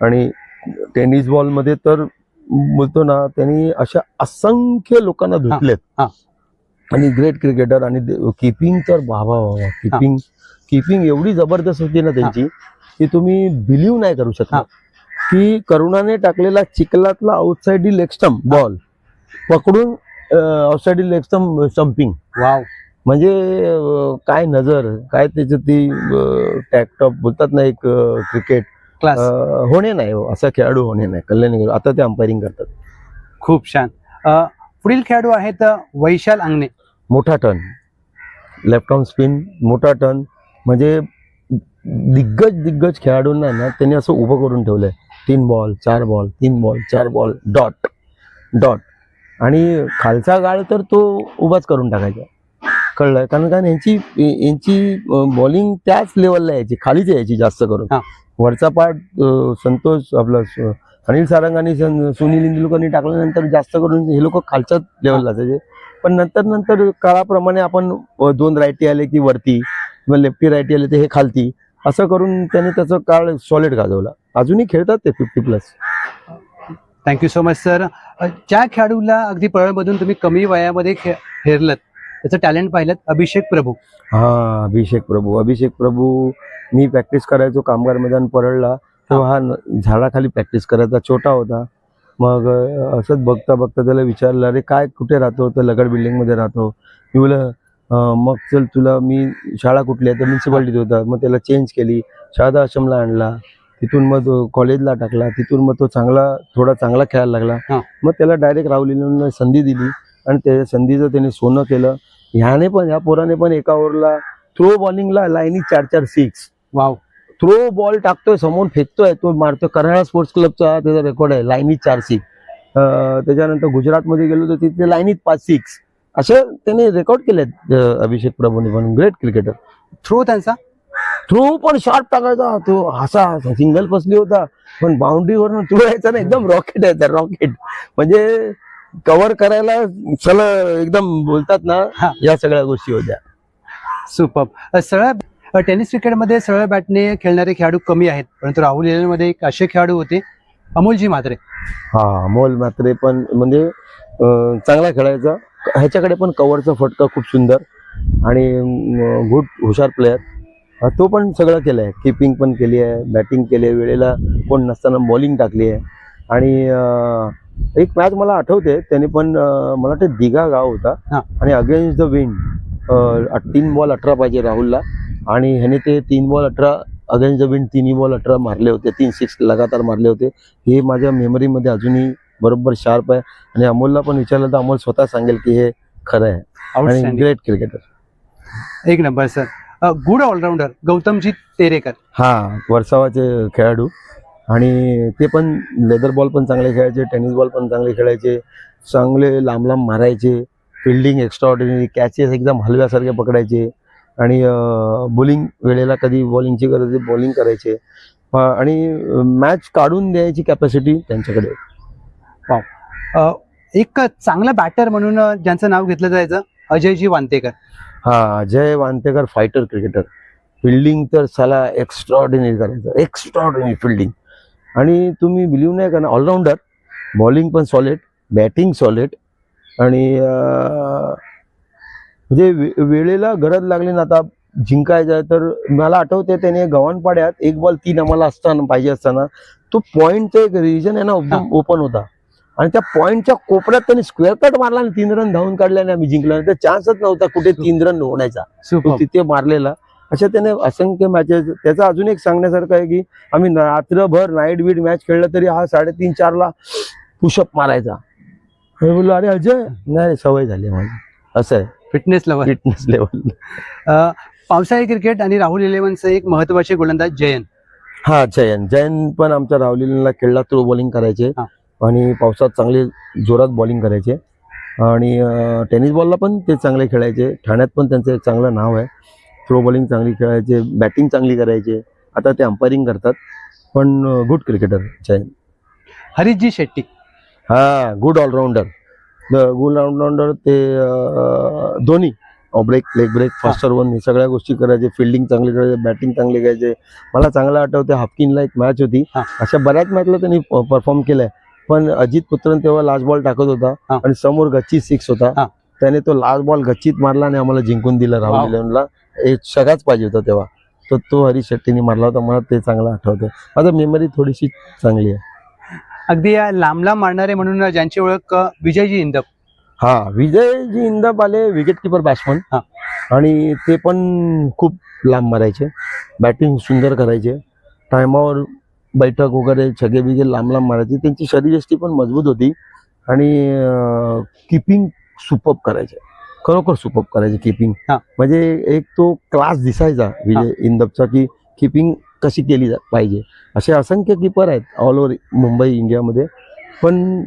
आणि टेनिस बॉलमध्ये तर बोलतो ना, त्यांनी अशा असंख्य लोकांना धुतलेत आणि ग्रेट क्रिकेटर. आणि किपिंग तर बाबा किपिंग एवढी जबरदस्त होती ना त्यांची की तुम्ही बिलीव्ह नाही करू शकता की करुणाने टाकलेला चिखलातला आउटसाइड लेग स्टंप बॉल पकडून outside leg stump stumping. Wow, म्हणजे काय नजर, काय त्याची ती टॅकटॉप बोलतात ना, एक क्रिकेट क्लास होणे नाही, असा खेळाडू होणे नाही. कल्याणी आता ते अंपायरिंग करतात. खूप छान. पुढील खेळाडू आहेत वैशाल अंगणे. मोठा टर्न, लेफ्ट आर्म स्पिन, मोठा टर्न. म्हणजे दिग्गज खेळाडूंना ना त्यांनी असं उभं करून ठेवलंय. 3 ball 4 ball, 3 ball 4 ball, dot. आणि खालचा गाळ तर तो उभाच करून टाकायचा, कळलं. कारण यांची बॉलिंग त्याच लेवलला यायची, खालीच यायची जास्त करून. वरचा पार्ट संतोष आपला अनिल सारंग आणि सुनील इंदुलकरनी टाकल्यानंतर जास्त करून हे लोक खालच्या लेवलला जायचे. पण नंतर काळाप्रमाणे आपण 2 रायटी आले की वरती, किंवा लेफ्टी रायटी आले ते हे खालती, असं करून त्याने त्याचा काळ सॉलिड गाजवला. अजूनही खेळतात ते 50+. Thank you so much sir. ज्या खेळाडूला अगदी पळमधून तुम्ही कमी वयामध्ये हेरलत, त्याचं टॅलेंट पाहिलं, अभिषेक प्रभू. हा, अभिषेक प्रभू मी प्रॅक्टिस करायचो कामगार मैदान परळला, तेव्हा हा झाडाखाली प्रॅक्टिस करायचा, छोटा होता. मग असंच बघता बघता त्याला विचारलं, अरे काय कुठे राहतो? तर लगड बिल्डिंगमध्ये राहतो. मी बोललं मग चल तुला मी शाळा कुठली आहे? तर म्युन्सिपाल्टीत होता. मग त्याला चेंज केली, शारदा आश्रमला आणला, तिथून मग तो कॉलेजला टाकला, तिथून मग तो थोडा चांगला खेळायला लागला. मग त्याला डायरेक्ट राहुलीने संधी दिली आणि त्या संधीचं त्याने सोनं केलं. ह्या पोराने पण एका ओव्हरला थ्रो बॉलिंगला लाईनी 4-4 6. वाव. थ्रो बॉल टाकतोय, समोर फेकतोय, तो मारतोय. कराड स्पोर्ट्स क्लबचा त्याचा रेकॉर्ड आहे, लाईनीत 4 6. त्याच्यानंतर गुजरातमध्ये गेलो तर तिथे लाईनीत 5 6. असे त्याने रेकॉर्ड केलेत अभिषेक प्रभूने पण. Great cricketer. थ्रो त्यांचा, थ्रो पण शार्प टाकायचा, तो असा सिंगल फसली होता पण बाउंड्रीवरून थ्रो यायचा ना, एकदम रॉकेट आहे, रॉकेट. म्हणजे कव्हर करायला चला एकदम बोलतात ना, या सगळ्या गोष्टी होत्या. सुपर. सरळ टेनिस क्रिकेटमध्ये सरळ बॅटने खेळणारे खेळाडू कमी आहेत, परंतु राहुल इलेव्हनमध्ये एक असे खेळाडू होते, अमोलजी म्हात्रे. हा, अमोल म्हात्रे पण म्हणजे चांगला खेळायचा. ह्याच्याकडे पण कव्हरचा फटका खूप सुंदर आणि गुड हुशार प्लेअर. तो पण सगळं केलं आहे, किपिंग पण केली आहे, बॅटिंग केली आहे, वेळेला कोण नसताना बॉलिंग टाकली आहे. आणि एक मॅच मला आठवते, त्याने पण मला वाटतं दिघा गाव होता आणि अगेन्स्ट द विंड 3 बॉल 18 पाहिजे राहुलला आणि ह्याने ते 3 ball 18 against the wind 3 ball 18 मारले होते, 3 6 लगातार मारले होते. हे माझ्या मेमरीमध्ये अजूनही बरोबर शार्प आहे. आणि अमोलला पण विचारलं तर अमोल स्वतः सांगेल की हे खरं आहे. आणि ग्रेट क्रिकेटर. एक number sir. Good allrounder Gautamji Terekar. हा, वर्सावाचे खेळाडू आणि ते पण लेदर बॉल पण चांगले खेळायचे, टेनिस बॉल पण चांगले खेळायचे, चांगले लांब लांब मारायचे, फिल्डिंग एक्स्ट्राऑर्डिनरी, कॅचेस एकदम हलव्यासारखे पकडायचे आणि बॉलिंग वेळेला कधी बॉलिंगची गरज बॉलिंग करायचे आणि मॅच काढून द्यायची कॅपॅसिटी त्यांच्याकडे. एक चांगला बॅटर म्हणून ज्यांचं नाव घेतलं जायचं, अजयजी वांतेकर. हा, अजय वांतेकर फायटर क्रिकेटर. फिल्डिंग तर साला एक्स्ट्राऑर्डिनरी करायचं, एक्स्ट्राऑर्डिनरी फिल्डिंग. आणि तुम्ही बिलीव्ह नाही करणार, ऑलराऊंडर, बॉलिंग पण सॉलिड, बॅटिंग सॉलिड आणि म्हणजे वेळेला गरज लागली ना, आता जिंकायचं आहे तर मला आठवते त्याने गव्हाणपाड्यात 1 बॉल 3 आम्हाला असताना पाहिजे असताना तो पॉईंटचा एक रिजन आहे ना, एकदम ओपन होता आणि त्या पॉईंटच्या कोपऱ्यात त्यांनी स्क्वेअर कट मारला आणि 3 रन धावून काढल्याने आम्ही जिंकलो. तर चान्सच नव्हता कुठे 3 रन होण्याचा, तो तिथे मारलेला. अशा त्याने असंख्य मॅचेस. त्याचा अजून एक सांगण्यासारखं आहे की आम्ही रात्रभर नाईट बीट मॅच खेळलं तरी हा 3:30-4ला पुशअप मारायचा. मी बोललो अरे अजय, नाही सवय झाली माझी. असं आहे, फिटनेस लेवल. पावसाळी क्रिकेट आणि राहुल इलेव्हनचं एक महत्वाचे गोलंदाज जयन. हा, जयन पण आमच्या राहुल इलेव्हनला खेळला, थ्रो बॉलिंग करायचे आणि पावसात चांगले जोरात बॉलिंग करायचे आणि टेनिस बॉलला पण ते चांगले खेळायचे. ठाण्यात पण त्यांचं एक चांगलं नाव आहे. थ्रो बॉलिंग चांगली खेळायचे, बॅटिंग चांगली करायचे. आता ते अंपायरिंग करतात पण गुड क्रिकेटर जयन. हरीशजी शेट्टी. हा, गुड ऑलराऊंडर. Good all rounder. ते दोन्ही break, leg break, faster one, हे सगळ्या गोष्टी करायचे. फिल्डिंग चांगली करायचे, बॅटिंग चांगली करायचे. मला चांगलं आठवते हाफकिनला एक मॅच होती, अशा बऱ्याच मॅचला त्यांनी परफॉर्म केलाय. पण अजित पुत्रन तेव्हा लास्ट बॉल टाकत होता आणि समोर गच्चीत 6 होता, त्याने तो लास्ट बॉल गच्चीत मारला आणि आम्हाला जिंकून दिला राहुल इलेव्हनला. एक सगळाच पाहिजे होता तेव्हा, तर तो हरीश शेट्टीने मारला होता. मला ते चांगलं आठवतं. माझं मेमरी थोडीशी चांगली आहे. अगदी लांब लांब मारणारे म्हणून ज्यांची ओळख विजयजी इंदप. हा, विजयजी इंदप आले विकेट किपर बॅट्समन आणि ते पण खूप लांब मारायचे, बॅटिंग सुंदर करायचे, टायमावर बैठक वगैरे छगे बिगे लांब लांब मारायचे. त्यांची शरीरयष्टी पण मजबूत होती आणि किपिंग सुपर्ब करायचे, खरोखर सुपर्ब करायचे किपिंग. म्हणजे एक तो क्लास दिसायचा विजय इंदपचा की किपिंग कशी केली पाहिजे. असे असंख्य किपर आहेत ऑल ओव्हर मुंबई इंडियामध्ये, पण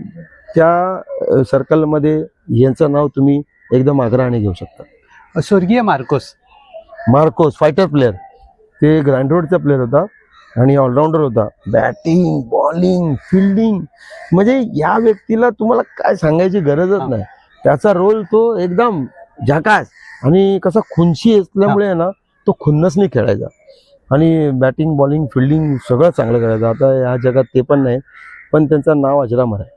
त्या सर्कलमध्ये यांचं नाव तुम्ही एकदम आग्रहाने घेऊ शकता. स्वर्गीय मार्कोस फायटर प्लेअर. ते ग्रँड रोडचा प्लेअर होता आणि ऑलराऊंडर होता. बॅटिंग, बॉलिंग, फिल्डिंग, म्हणजे या व्यक्तीला तुम्हाला काय सांगायची गरजच नाही. त्याचा रोल तो एकदम झकास आणि कसा खुनशी असल्यामुळे ना तो खुन्नसनी खेळायचा आणि बॅटिंग, बॉलिंग, फिल्डिंग सगळं चांगलं करायचं. आता या जगात ते पण नाही, पण त्यांचं नाव अजरामर आहे.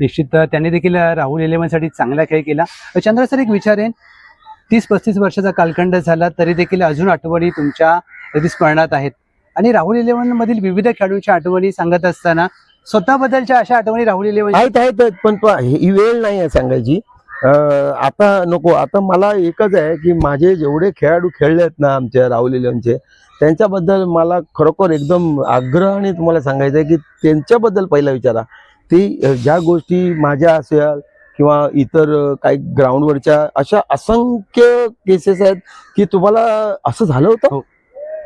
निश्चित त्यांनी देखील राहुल इलेव्हनसाठी चांगला खेळ केला. चंद्र सर, एक विचारेन, 30-35 वर्षाचा कालखंड झाला तरी देखील अजून आठवणी तुमच्या स्मरणात आहेत आणि राहुल इलेव्हन मधील विविध खेळाडूंच्या आठवणी सांगत असताना स्वतःबद्दलच्या अशा आठवणी राहुल इलेव्हन आहेत, पण ही वेळ नाही आहे सांगायची. आता नको. आता मला एकच आहे की माझे जेवढे खेळाडू खेळले आहेत ना आमच्या राहुल इलेव्हनचे, त्यांच्याबद्दल मला खरोखर एकदम आग्रहाने तुम्हाला सांगायचं आहे की त्यांच्याबद्दल पहिला विचारा. ती ज्या गोष्टी माझ्या असेल किंवा इतर काही ग्राउंडवरच्या अशा असंख्य केसेस आहेत की तुम्हाला असं झालं होतं,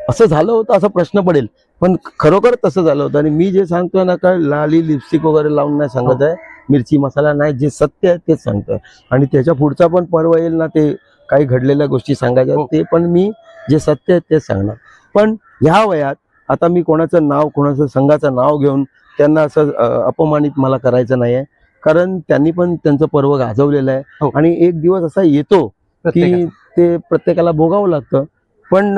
असं झालं होतं असा प्रश्न पडेल, पण खरोखर तसं झालं होतं. आणि मी जे सांगतोय ना, काय लाली लिपस्टिक वगैरे लावून नाही सांगत आहे, मिरची मसाला नाही, जे सत्य आहे तेच सांगतोय. आणि त्याच्या पुढचा पण पर्व येईल ना, ते काही घडलेल्या गोष्टी सांगायच्या, ते पण मी जे सत्य आहे तेच सांगणार. पण ह्या वयात आता मी कोणाचं नाव, कोणाचं संघाचं नाव घेऊन त्यांना असं अपमानित मला करायचं नाहीये, कारण त्यांनी पण त्यांचं पर्व गाजवलेलं आहे. आणि एक दिवस असा येतो की ते प्रत्येकाला भोगावं लागतं. पण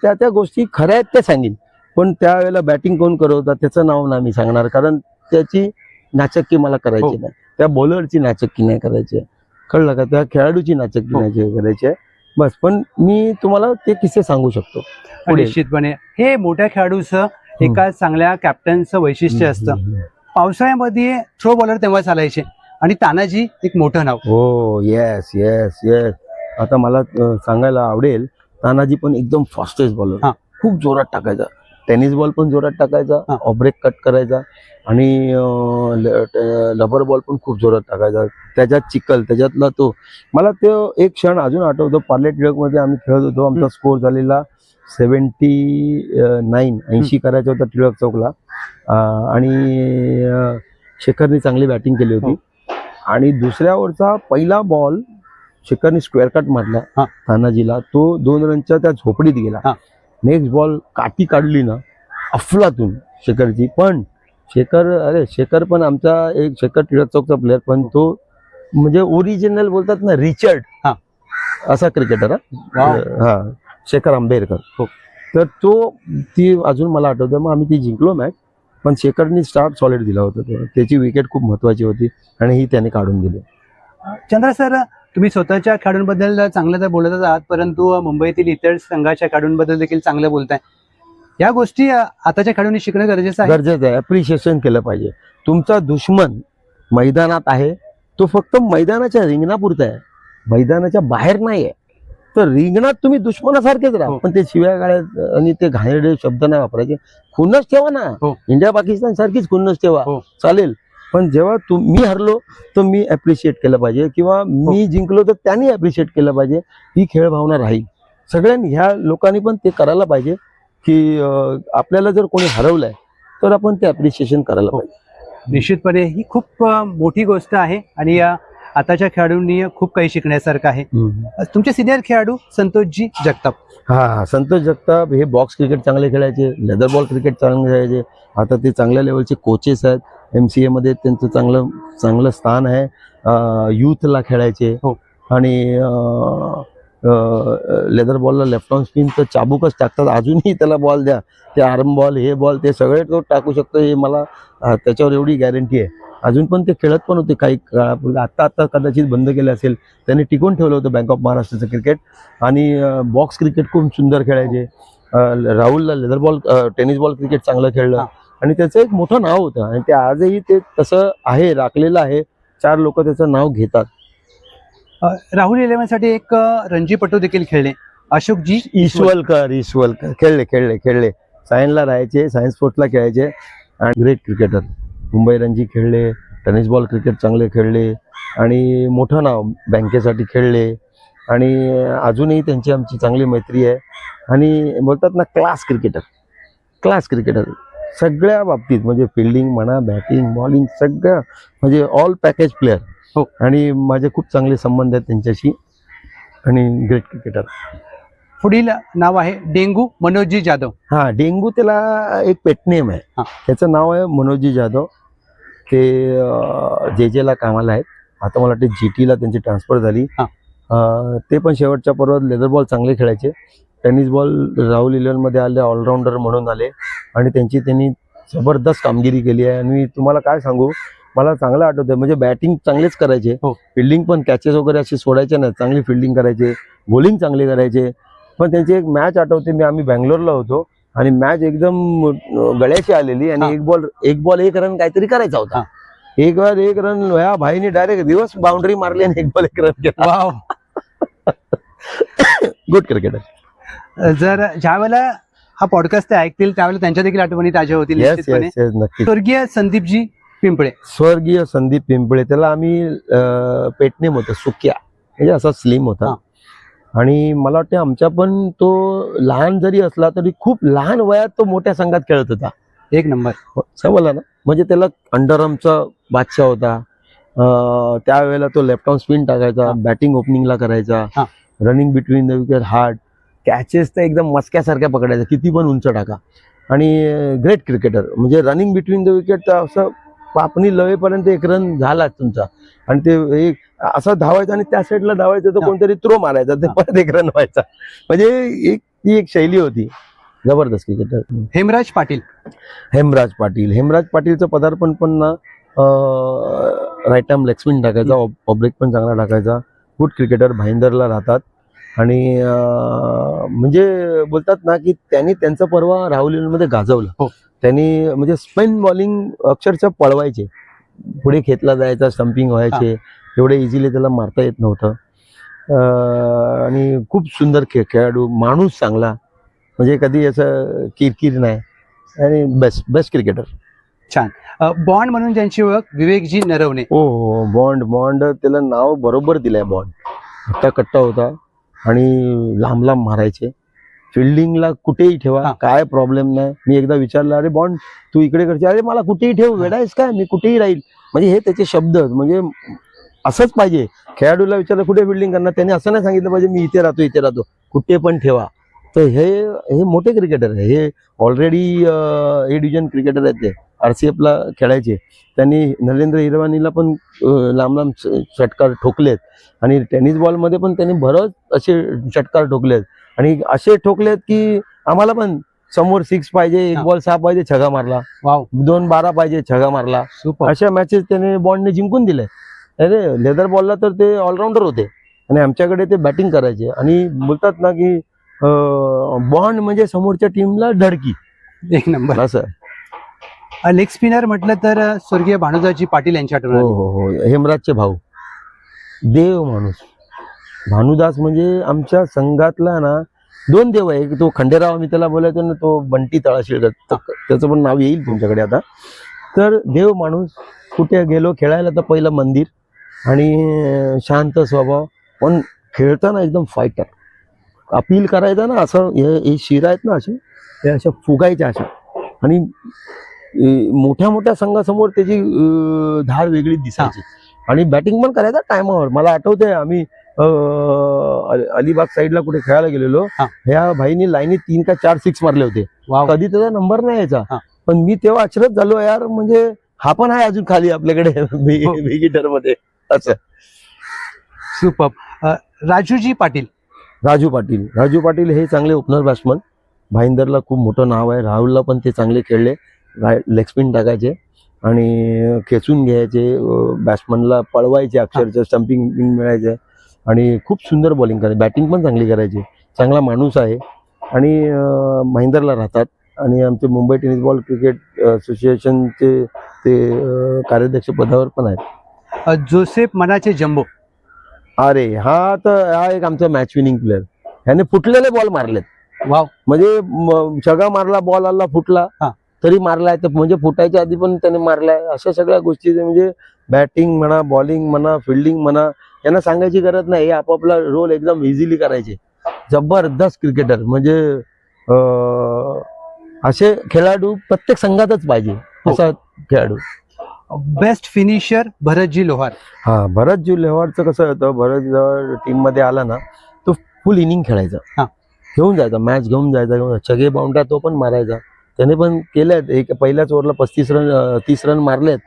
त्या गोष्टी खऱ्या आहेत त्या सांगेन, पण त्यावेळेला बॅटिंग कोण करवतात त्याचं नाव नाही मी सांगणार, कारण त्याची नाचक्की मला करायची नाही, त्या बॉलरची नाचक्की नाही करायची, कळलं का, त्या खेळाडूची नाचक्की नाही करायची आहे बस. पण मी तुम्हाला ते किस्से सांगू शकतो. निश्चितपणे हे मोठ्या खेळाडूचं एका चांगल्या कॅप्टनचं वैशिष्ट्य असतं. पावसाळ्यामध्ये थ्रो बॉलर तेव्हा चालायचे आणि तानाजी एक मोठं नाव. हो, येस येस येस. आता मला सांगायला आवडेल, तानाजी पण एकदम फास्टेस्ट बॉलर, खूप जोरात टाकायचा, टेनिस बॉल पण जोरात टाकायचा, ऑफ ब्रेक कट करायचा आणि लबर बॉल पण खूप जोरात टाकायचा. त्याच्यात चिखल, त्याच्यातला तो मला तो एक क्षण अजून आठवतो. पार्ले टिळकमध्ये आम्ही खेळत होतो, आमचा स्कोर झालेला 80 करायचा होता टिळक चौकला, आणि शेखरने चांगली बॅटिंग केली होती. आणि दुसऱ्या ओव्हरचा पहिला बॉल शेखरने स्क्वेअर कट मारला तानाजीला, तो 2 रनच्या त्या झोपडीत गेला. नेक्स्ट बॉल काठी काढली ना अफलातून शेखरची, पण शेखर पण आमचा एक शेखर टिळक चौकचा प्लेअर, पण तो म्हणजे ओरिजिनल बोलतात ना, रिचर्ड असा क्रिकेटर हा शेखर आंबेडकर. तर ती अजून मला आठवतं. मग आम्ही ती जिंकलो मॅच, पण शेखरनी स्टार्ट सॉलिड दिला होता, त्याची विकेट खूप महत्वाची होती आणि ही त्याने काढून दिली. चंद्र सर, तुम्ही स्वतःच्या खेळाडूंबद्दल चांगलं तर बोलतच आहात, परंतु मुंबईतील इतर संघाच्या खेळाडूंबद्दल देखील चांगलं बोलताय. या गोष्टी आताच्या खेळाडूंनी शिकणं गरजेचं आहे. अप्रिशिएशन केलं पाहिजे. तुमचा दुश्मन मैदानात आहे, तो फक्त मैदानाच्या रिंगणापुरता आहे, मैदानाच्या बाहेर नाही आहे. तर रिंगणात तुम्ही दुश्मनासारखेच राहा, पण ते शिव्या गाळ्यात आणि ते घाणेरडे शब्द नाही वापरायचे. खुन्नस ठेवा ना, इंडिया पाकिस्तान सारखीच खुन्नस ठेवा, चालेल. पण जेव्हा मी हरलो तर मी अप्रिशिएट केलं पाहिजे, किंवा मी जिंकलो तर त्यांनी अप्रिशिएट केलं पाहिजे. ही खेळ भावना राहील सगळ्यांनी. ह्या लोकांनी पण ते करायला पाहिजे की आपल्याला जर कोणी हरवलंय तर आपण ते अप्रिशिएशन करायला पाहिजे. निश्चितपणे ही खूप मोठी गोष्ट आहे आणि आताच्या खेळाडूंनी खूप काही शिकण्यासारखं आहे. तुमचे सिनियर खेळाडू संतोषजी जगताप. संतोष जगताप हे बॉक्स क्रिकेट चांगले खेळायचे, लेदर बॉल क्रिकेट चांगले खेळायचे. आता ते चांगल्या लेवलचे कोचेस आहेत, MCA मध्ये त्यांचं चांगलं स्थान आहे. युथला खेळायचे आणि लेदर बॉलला लेफ्ट ऑन स्पिन तर चाबूकच टाकतात. अजूनही त्याला बॉल द्या, ते आर्म बॉल, हे बॉल, ते सगळे तो टाकू शकतो, हे मला त्याच्यावर एवढी गॅरंटी आहे. अजून पण ते खेळत पण होते काही काळापूर्वी, आता कदाचित बंद केलं असेल. त्यांनी टिकून ठेवलं होतं बँक ऑफ महाराष्ट्राचं क्रिकेट. आणि बॉक्स क्रिकेट खूप सुंदर खेळायचे. राहुलला leather ball, tennis ball cricket चांगलं खेळलं आणि त्याचं एक मोठं नाव होतं आणि ते आजही ते तसं आहे, राखलेलं आहे. 4 लोक त्याचं नाव घेतात. राहुल इलेव्हनसाठी एक रणजीपटू देखील खेळले, अशोकजी ईश्वलकर खेळले. सायन्सला राहायचे, सायन्स स्पोर्ट्सला खेळायचे आणि ग्रेट क्रिकेटर. मुंबई रणजी खेळले, टेनिस बॉल क्रिकेट चांगले खेळले आणि मोठं नाव बँकेसाठी खेळले. आणि अजूनही त्यांची आमची चांगली मैत्री आहे. आणि बोलतात ना, क्लास क्रिकेटर सगळ्या बाबतीत, म्हणजे फिल्डिंग म्हणा, बॅटिंग, बॉलिंग, सगळं म्हणजे ऑल पॅकेज प्लेअर. आणि माझे खूप चांगले संबंध आहेत त्यांच्याशी आणि ग्रेट क्रिकेटर. पुढील नाव आहे डेंगू मनोजी जाधव. डेंगू त्याला एक पेटनेम आहे, त्याचं नाव आहे मनोजी जाधव. ते JJला कामाला आहेत. आता मला वाटतं GTला त्यांची ट्रान्सफर झाली. ते पण शेवटच्या पर्वात लेदर बॉल चांगले खेळायचे. टेनिस बॉल राहुल इलेव्हनमध्ये आले, ऑलराऊंडर म्हणून आले आणि त्यांनी जबरदस्त कामगिरी केली आहे. आणि तुम्हाला काय सांगू, मला चांगलं आठवतंय, म्हणजे बॅटिंग चांगलेच करायचे, हो. फिल्डिंग पण कॅचेस वगैरे असे सोडायचे नाही, चांगली फिल्डिंग करायचे, बॉलिंग चांगली करायचे. पण त्यांची एक मॅच आठवते, आम्ही बँगलोरला होतो आणि मॅच एकदम गळ्याची आलेली आणि एक बॉल एक रन काहीतरी करायचा होता. एक रन ह्या भाईने डायरेक्ट दिवस बाउंड्री मारली आणि एक बॉल एक रन केला. वाव. Good cricketer. जर ज्यावेळेला हा पॉडकास्ट ते ऐकतील त्यावेळेला त्यांच्या देखील आठवणी ताज्या होतील येस निश्चितपणे. येस येस नक्की. स्वर्गीय संदीपजी पिंपळे, स्वर्गीय संदीप पिंपळे, त्याला आम्ही पेटनेम होतं सुक्या, म्हणजे असा स्लिम होता. आणि मला वाटतं आमच्या पण तो लहान जरी असला तरी खूप लहान वयात तो मोठ्या संघात खेळत होता. एक नंबर. समजला ना, म्हणजे त्याला अंडरआर्मचा बादशाह होता. त्यावेळेला तो लेफ्ट आर्म स्पिन टाकायचा, बॅटिंग ओपनिंगला करायचा, running between the wicket hard, catches तर एकदम मस्क्यासारख्या पकडायचा, किती पण उंच टाका. आणि ग्रेट क्रिकेटर, म्हणजे रनिंग बिटवीन द विकेट तर असं पापणी लवेपर्यंत एक रन झाला तुमचा, आणि ते एक असं धावायचं आणि त्या साईडला धावायचं तर कोणतरी थ्रो मारायचा, ते परत एक रन व्हायचा. म्हणजे ती एक शैली होती. जबरदस्त क्रिकेटर. हेमराज पाटील. हेमराज पाटीलचं पदार्पण पण ना, राईट आर्म लेग स्पिन टाकायचा, ऑब्रेक पण चांगला टाकायचा. गुड क्रिकेटर, भाईंदरला राहतात. आणि म्हणजे बोलतात ना की त्यांनी त्यांचं पर्व राहुलीमध्ये गाजवलं. त्यांनी म्हणजे स्पिन बॉलिंग अक्षरशः पळवायचे, पुढे खेचला जायचा, स्टंपिंग व्हायचे, एवढे इझिली त्याला मारता येत नव्हतं. आणि खूप सुंदर खेळाडू, माणूस चांगला, म्हणजे कधी असं किरकिर नाही, आणि बेस्ट क्रिकेटर. छान. बॉन्ड म्हणून ज्यांची ओळख विवेकजी नरवणे. हो, बॉन्ड त्याला नाव बरोबर दिलंय. बॉन्ड हट्टा कट्टा होता आणि लांब लांब मारायचे, फिल्डिंगला कुठेही ठेवा, काय प्रॉब्लेम नाही. मी एकदा विचारलं, अरे बॉन्ड तू इकडे करते, अरे मला कुठेही ठेव, वेडायस काय, मी कुठेही राहील. म्हणजे हे त्याचे शब्द, म्हणजे असंच पाहिजे. खेळाडूला विचारलं कुठे फिल्डिंग करणार, त्याने असं नाही सांगितलं पाहिजे मी इथे राहतो, कुठे पण ठेवा. तर हे मोठे क्रिकेटर आहे. हे ऑलरेडी ए डिव्हिजन क्रिकेटर आहेत, ते RCF ला खेळायचे. त्यांनी नरेंद्र हिरवानीला पण लांब लांब षटकार ठोकलेत, आणि टेनिस बॉलमध्ये पण त्यांनी बरंच असे षटकार ठोकलेत, आणि असे ठोकलेत की आम्हाला पण समोर 6 पाहिजे, एक बॉल 6 पाहिजे, छगा मारला. 2 12 पाहिजे, छगा मारला. अशा मॅचेस त्याने बॉन्डने जिंकून दिले. अरे लेदर बॉलला तर ते ऑलराऊंडर होते, आणि आमच्याकडे ते बॅटिंग करायचे. आणि बोलतात ना की बॉन्ड म्हणजे समोरच्या टीमला धडकी. एक नंबर. असं लेग स्पिनर म्हटलं तर स्वर्गीय भानुदासजी पाटील यांच्या आठवण. हो, हेमराजचे भाऊ, देव माणूस. भानुदास म्हणजे आमच्या संघातला ना 2 देव आहे. एक तो खंडेराव, मी त्याला बोलायचो ना, तो बंटी तळाशीळकर, त्याचं पण नाव येईल तुमच्याकडे आता. तर देव माणूस, कुठे गेलो खेळायला तर पहिलं मंदिर, आणि शांत स्वभाव, पण खेळताना एकदम फायटर. अपील करायचा ना, असं हे शिरा आहेत ना, असे हे अशा फुगायच्या अशा, आणि मोठ्या मोठ्या संघासमोर त्याची धार वेगळी दिसायची. आणि बॅटिंग पण करायचा टायमावर. मला आठवतंय आम्ही अलिबाग साईडला कुठे खेळायला गेलेलो, ह्या भाईनी लाईनीत 3 का 4 6 मारले होते. कधी त्याचा नंबर नाही यायचा, पण मी तेव्हा अचरत झालो, यार म्हणजे हा पण आहे अजून खाली आपल्याकडे विकेटर मध्ये. असं सुपर. राजू पाटील हे चांगले ओपनर बॅट्समन. भाईंदरला खूप मोठं नाव आहे, राहुलला पण ते चांगले खेळले, लेग स्पिन टाकायचे आणि खेचून घ्यायचे, बॅट्समनला पळवायचे, अक्षरशः स्टंपिंग मिळायचे, आणि खूप सुंदर बॉलिंग करायचे, बॅटिंग पण चांगली करायची. चांगला माणूस आहे, आणि भाईंदरला राहतात, आणि आमचे मुंबई टेनिस बॉल क्रिकेट असोसिएशनचे ते कार्याध्यक्ष पदावर पण आहेत. जोसेफ मनाचे जम्बो. अरे हा एक आमचा मॅच विनिंग प्लेअर. ह्याने फुटलेले बॉल मारलेत. म्हणजे छगा मारला, बॉल आला फुटला तरी मारलाय, तर म्हणजे फुटायच्या आधी पण त्याने मारलाय. अशा सगळ्या गोष्टी, म्हणजे बॅटिंग म्हणा, बॉलिंग म्हणा, फिल्डिंग म्हणा, यांना सांगायची गरज नाही, हे आपापला रोल एकदम इझिली करायचे. जबरदस्त क्रिकेटर, म्हणजे असे खेळाडू प्रत्येक संघातच पाहिजे, असा खेळाडू. बेस्ट फिनिशर भरतजी लोहार. भरतजी लोहारचं कसं होतं, भरत जवळ टीम मध्ये आला ना, तो फुल इनिंग खेळायचा, घेऊन जायचा, मॅच घेऊन जायचा, छगे बाउंड्या तो पण मारायचा. त्याने पण केल्यात, एक पहिल्याच ओव्हरला 30 रन मारलेत.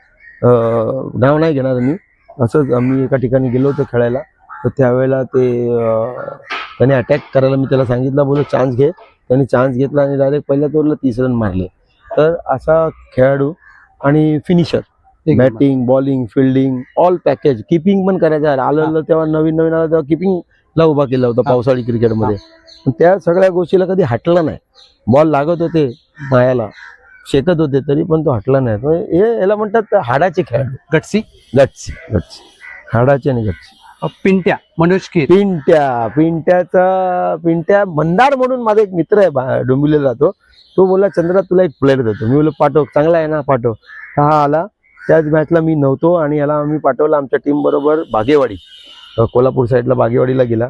नाव नाही घेणार मी. असंच आम्ही एका ठिकाणी गेलो होतो खेळायला, तर त्यावेळेला त्याने अटॅक करायला मी त्याला सांगितलं, बोलो चान्स घे. त्याने चान्स घेतला आणि डायरेक्ट पहिल्याच ओव्हरला 30 रन मारले. तर तर असा खेळाडू आणि फिनिशर, एक number. Batting bowling fielding all package. Keeping पण करायचं आहे. आलं तेव्हा नवीन आलं तेव्हा किपिंगला उभा केला होता हा. पावसाळी क्रिकेटमध्ये. पण त्या सगळ्या गोष्टीला कधी हटला नाही. बॉल लागत होते पायाला, शेकत होते, तरी पण तो हटला नाही. तो याला म्हणतात हाडाचे खेळाडू, गटसी. गट्स गट्स, हाडाचे आणि गट्स. पिंट्या मनोज कीर. पिंट्या मंदार म्हणून माझा एक मित्र आहे, डोंबिवलीला राहतो. तो बोलला चंद्रा तुला एक प्लेअर देतो. मी बोललो पाठव, चांगला आहे ना, पाठव. हा आला. त्याच मॅचला मी नव्हतो आणि याला आम्ही पाठवलं आमच्या टीम बरोबर बागेवाडी, कोल्हापूर साईडला बागेवाडीला गेला.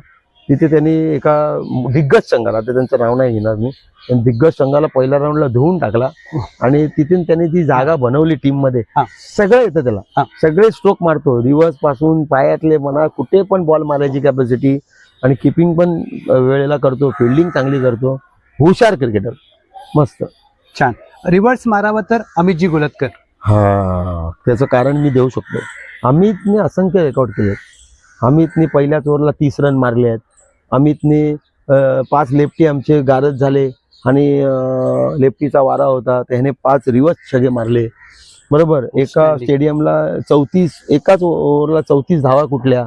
तिथे त्यांनी एका दिग्गज संघाला, आता त्यांचं नाव नाही घेणार मी, पण दिग्गज संघाला पहिल्या राऊंडला धुवून टाकला आणि तिथून त्यांनी ती जागा बनवली टीम मध्ये. सगळं येतं त्याला, सगळे स्ट्रोक मारतो, रिव्हर्स पासून पायातले म्हणा, कुठे पण बॉल मारायची कॅपॅसिटी, आणि किपिंग पण वेळेला करतो, फिल्डिंग चांगली करतो. हुशार क्रिकेटर, मस्त. छान. रिव्हर्स मारावं तर अमितजी गोलतकर. हा, त्याचं कारण मी देऊ शकतो. अमितने असंख्य रेकॉर्ड केले. अमितने पहिल्याच ओव्हरला 30 रन मारले आहेत. अमितने 5 लेफ्टी आमचे गारद झाले आणि लेफ्टीचा वारा होता, त्याने 5 रिव्हर्स छगे मारले. बरोबर. एका स्टेडियमला 34, एकाच ओव्हरला 34 धावा कुठल्या,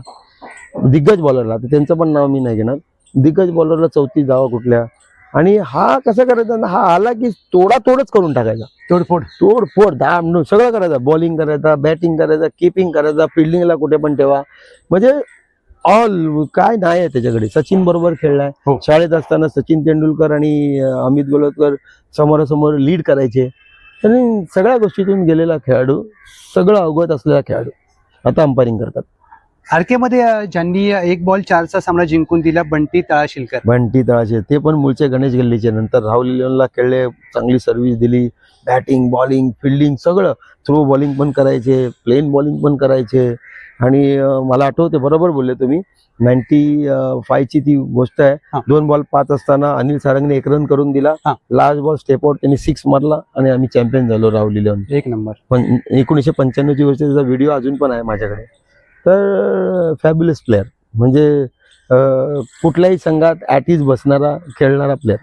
दिग्गज बॉलरला, तर त्यांचं पण नाव मी नाही घेणार, दिग्गज बॉलरला 34 धावा कुठल्या. आणि हा कसं करायचा ना, हा आला की तोडच करून टाकायचा, तोडफोड धाम सगळं करायचं. बॉलिंग करायचा, बॅटिंग करायचा, किपिंग करायचा, फिल्डिंगला कुठे पण ठेवा, म्हणजे ऑल काय नाही आहे त्याच्याकडे. सचिन बरोबर खेळलाय. शाळेत असताना सचिन तेंडुलकर आणि अमित गोलतकर समोरासमोर लीड करायचे. आणि सगळ्या गोष्टीतून गेलेला खेळाडू, सगळं अवगत असलेला खेळाडू, आता अंपायरिंग करतात. आरके मध्ये ज्यांनी 1 बॉल 4चा सामना जिंकून दिला, बंटी तळाशिलकर. बंटी तळाचे, ते पण मूळचे गणेश गल्लीचे. नंतर राहुल इलेव्हनला खेळले, चांगली सर्व्हिस दिली, बॅटिंग बॉलिंग फिल्डिंग सगळं, थ्रो बॉलिंग पण करायचे, प्लेन बॉलिंग पण करायचे. आणि मला आठवते, बरोबर बोलले तुम्ही, 95 ची ती गोष्ट आहे. 2 बॉल 5 असताना अनिल सारंगने 1 रन करून दिला, लास्ट बॉल स्टेप आउट, त्यांनी 6 मारला आणि आम्ही चॅम्पियन झालो राहुल इलेव्हन. एक नंबर. पण 1995 ची गोष्ट, त्याचा व्हिडिओ अजून पण आहे माझ्याकडे. तर फॅब्युलस प्लेअर, म्हणजे कुठल्याही संघात ॲट इज बसणारा, खेळणारा प्लेअर.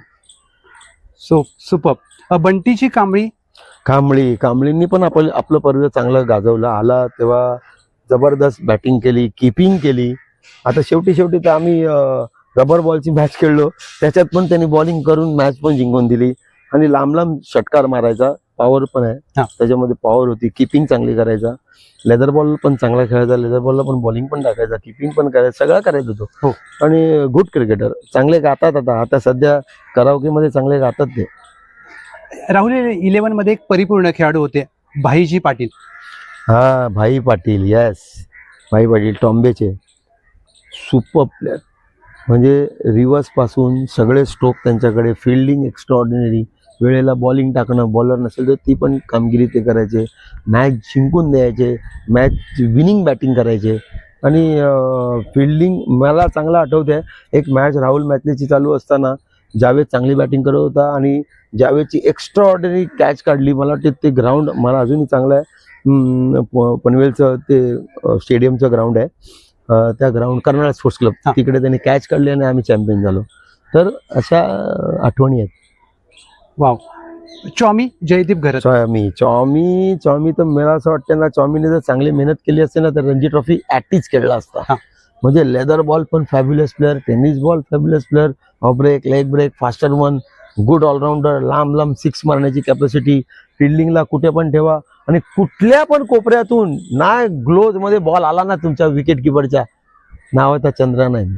सुपर. बंटीची कांबळींनी पण आपलं पर्व चांगलं गाजवलं. आला तेव्हा जबरदस्त बॅटिंग केली, किपिंग केली. आता शेवटी तर आम्ही रबर बॉलची मॅच खेळलो, त्याच्यात पण त्यांनी बॉलिंग करून मॅच पण जिंकून दिली. आणि लांब षटकार मारायचा, पॉवर पण आहे त्याच्यामध्ये, पॉवर होती, किपिंग चांगली करायचा. लेदर बॉल पण चांगला खेळायचा, लेदर बॉलला पण बॉलिंग पण टाकायचा, किपिंग पण करायचं, सगळं करायचं तो. आणि गुड क्रिकेटर, चांगले गातात. आता सध्या कराओकेमध्ये चांगले गातात ते. राहुल इलेव्हन मध्ये एक परिपूर्ण खेळाडू होते, भाईजी पाटील. हा, भाई पाटील, येस, भाई पाटील टॉम्बेचे सुपर प्लेअर. म्हणजे रिव्हर्स पासून सगळे स्ट्रोक त्यांच्याकडे, फिल्डिंग एक्स्ट्रॉर्डिनरी, वेळेला बॉलिंग टाकणं, बॉलर नसेल तर ती पण कामगिरी ते करायचे, मॅच जिंकून द्यायचे, मॅच विनिंग बॅटिंग करायचे. आणि फिल्डिंग मला चांगलं आठवतंय, एक मॅच राहुल मॅथलेची चालू असताना जावेद चांगली बॅटिंग करत होता आणि जावेदची एक्स्ट्राऑर्डिनरी कॅच काढली. मला वाटते ते ग्राउंड मला अजूनही चांगलं आहे, पनवेलचं ते स्टेडियमचं ग्राउंड आहे, त्या ग्राउंड कर्नाटक स्पोर्ट्स क्लब, तिकडे त्यांनी कॅच काढली आणि आम्ही चॅम्पियन झालो. तर अशा आठवणी आहेत. वाव. चॉमी जयदीप घरत. चॉमी तर मला असं वाटतं ना, चॉमीने जर चांगली मेहनत केली असते ना तर रणजी ट्रॉफी ॲटीच खेळला असता. म्हणजे लेदर बॉल पण fabulous player, tennis ball fabulous player, off break, leg break, faster one, good all rounder, लांब 6 मारण्याची कॅपॅसिटी, फिल्डिंगला कुठे पण ठेवा आणि कुठल्या पण कोपऱ्यातून ना ग्लोज मध्ये बॉल आला ना तुमच्या विकेट किपरच्या, नावाचा चंद्रा नाही,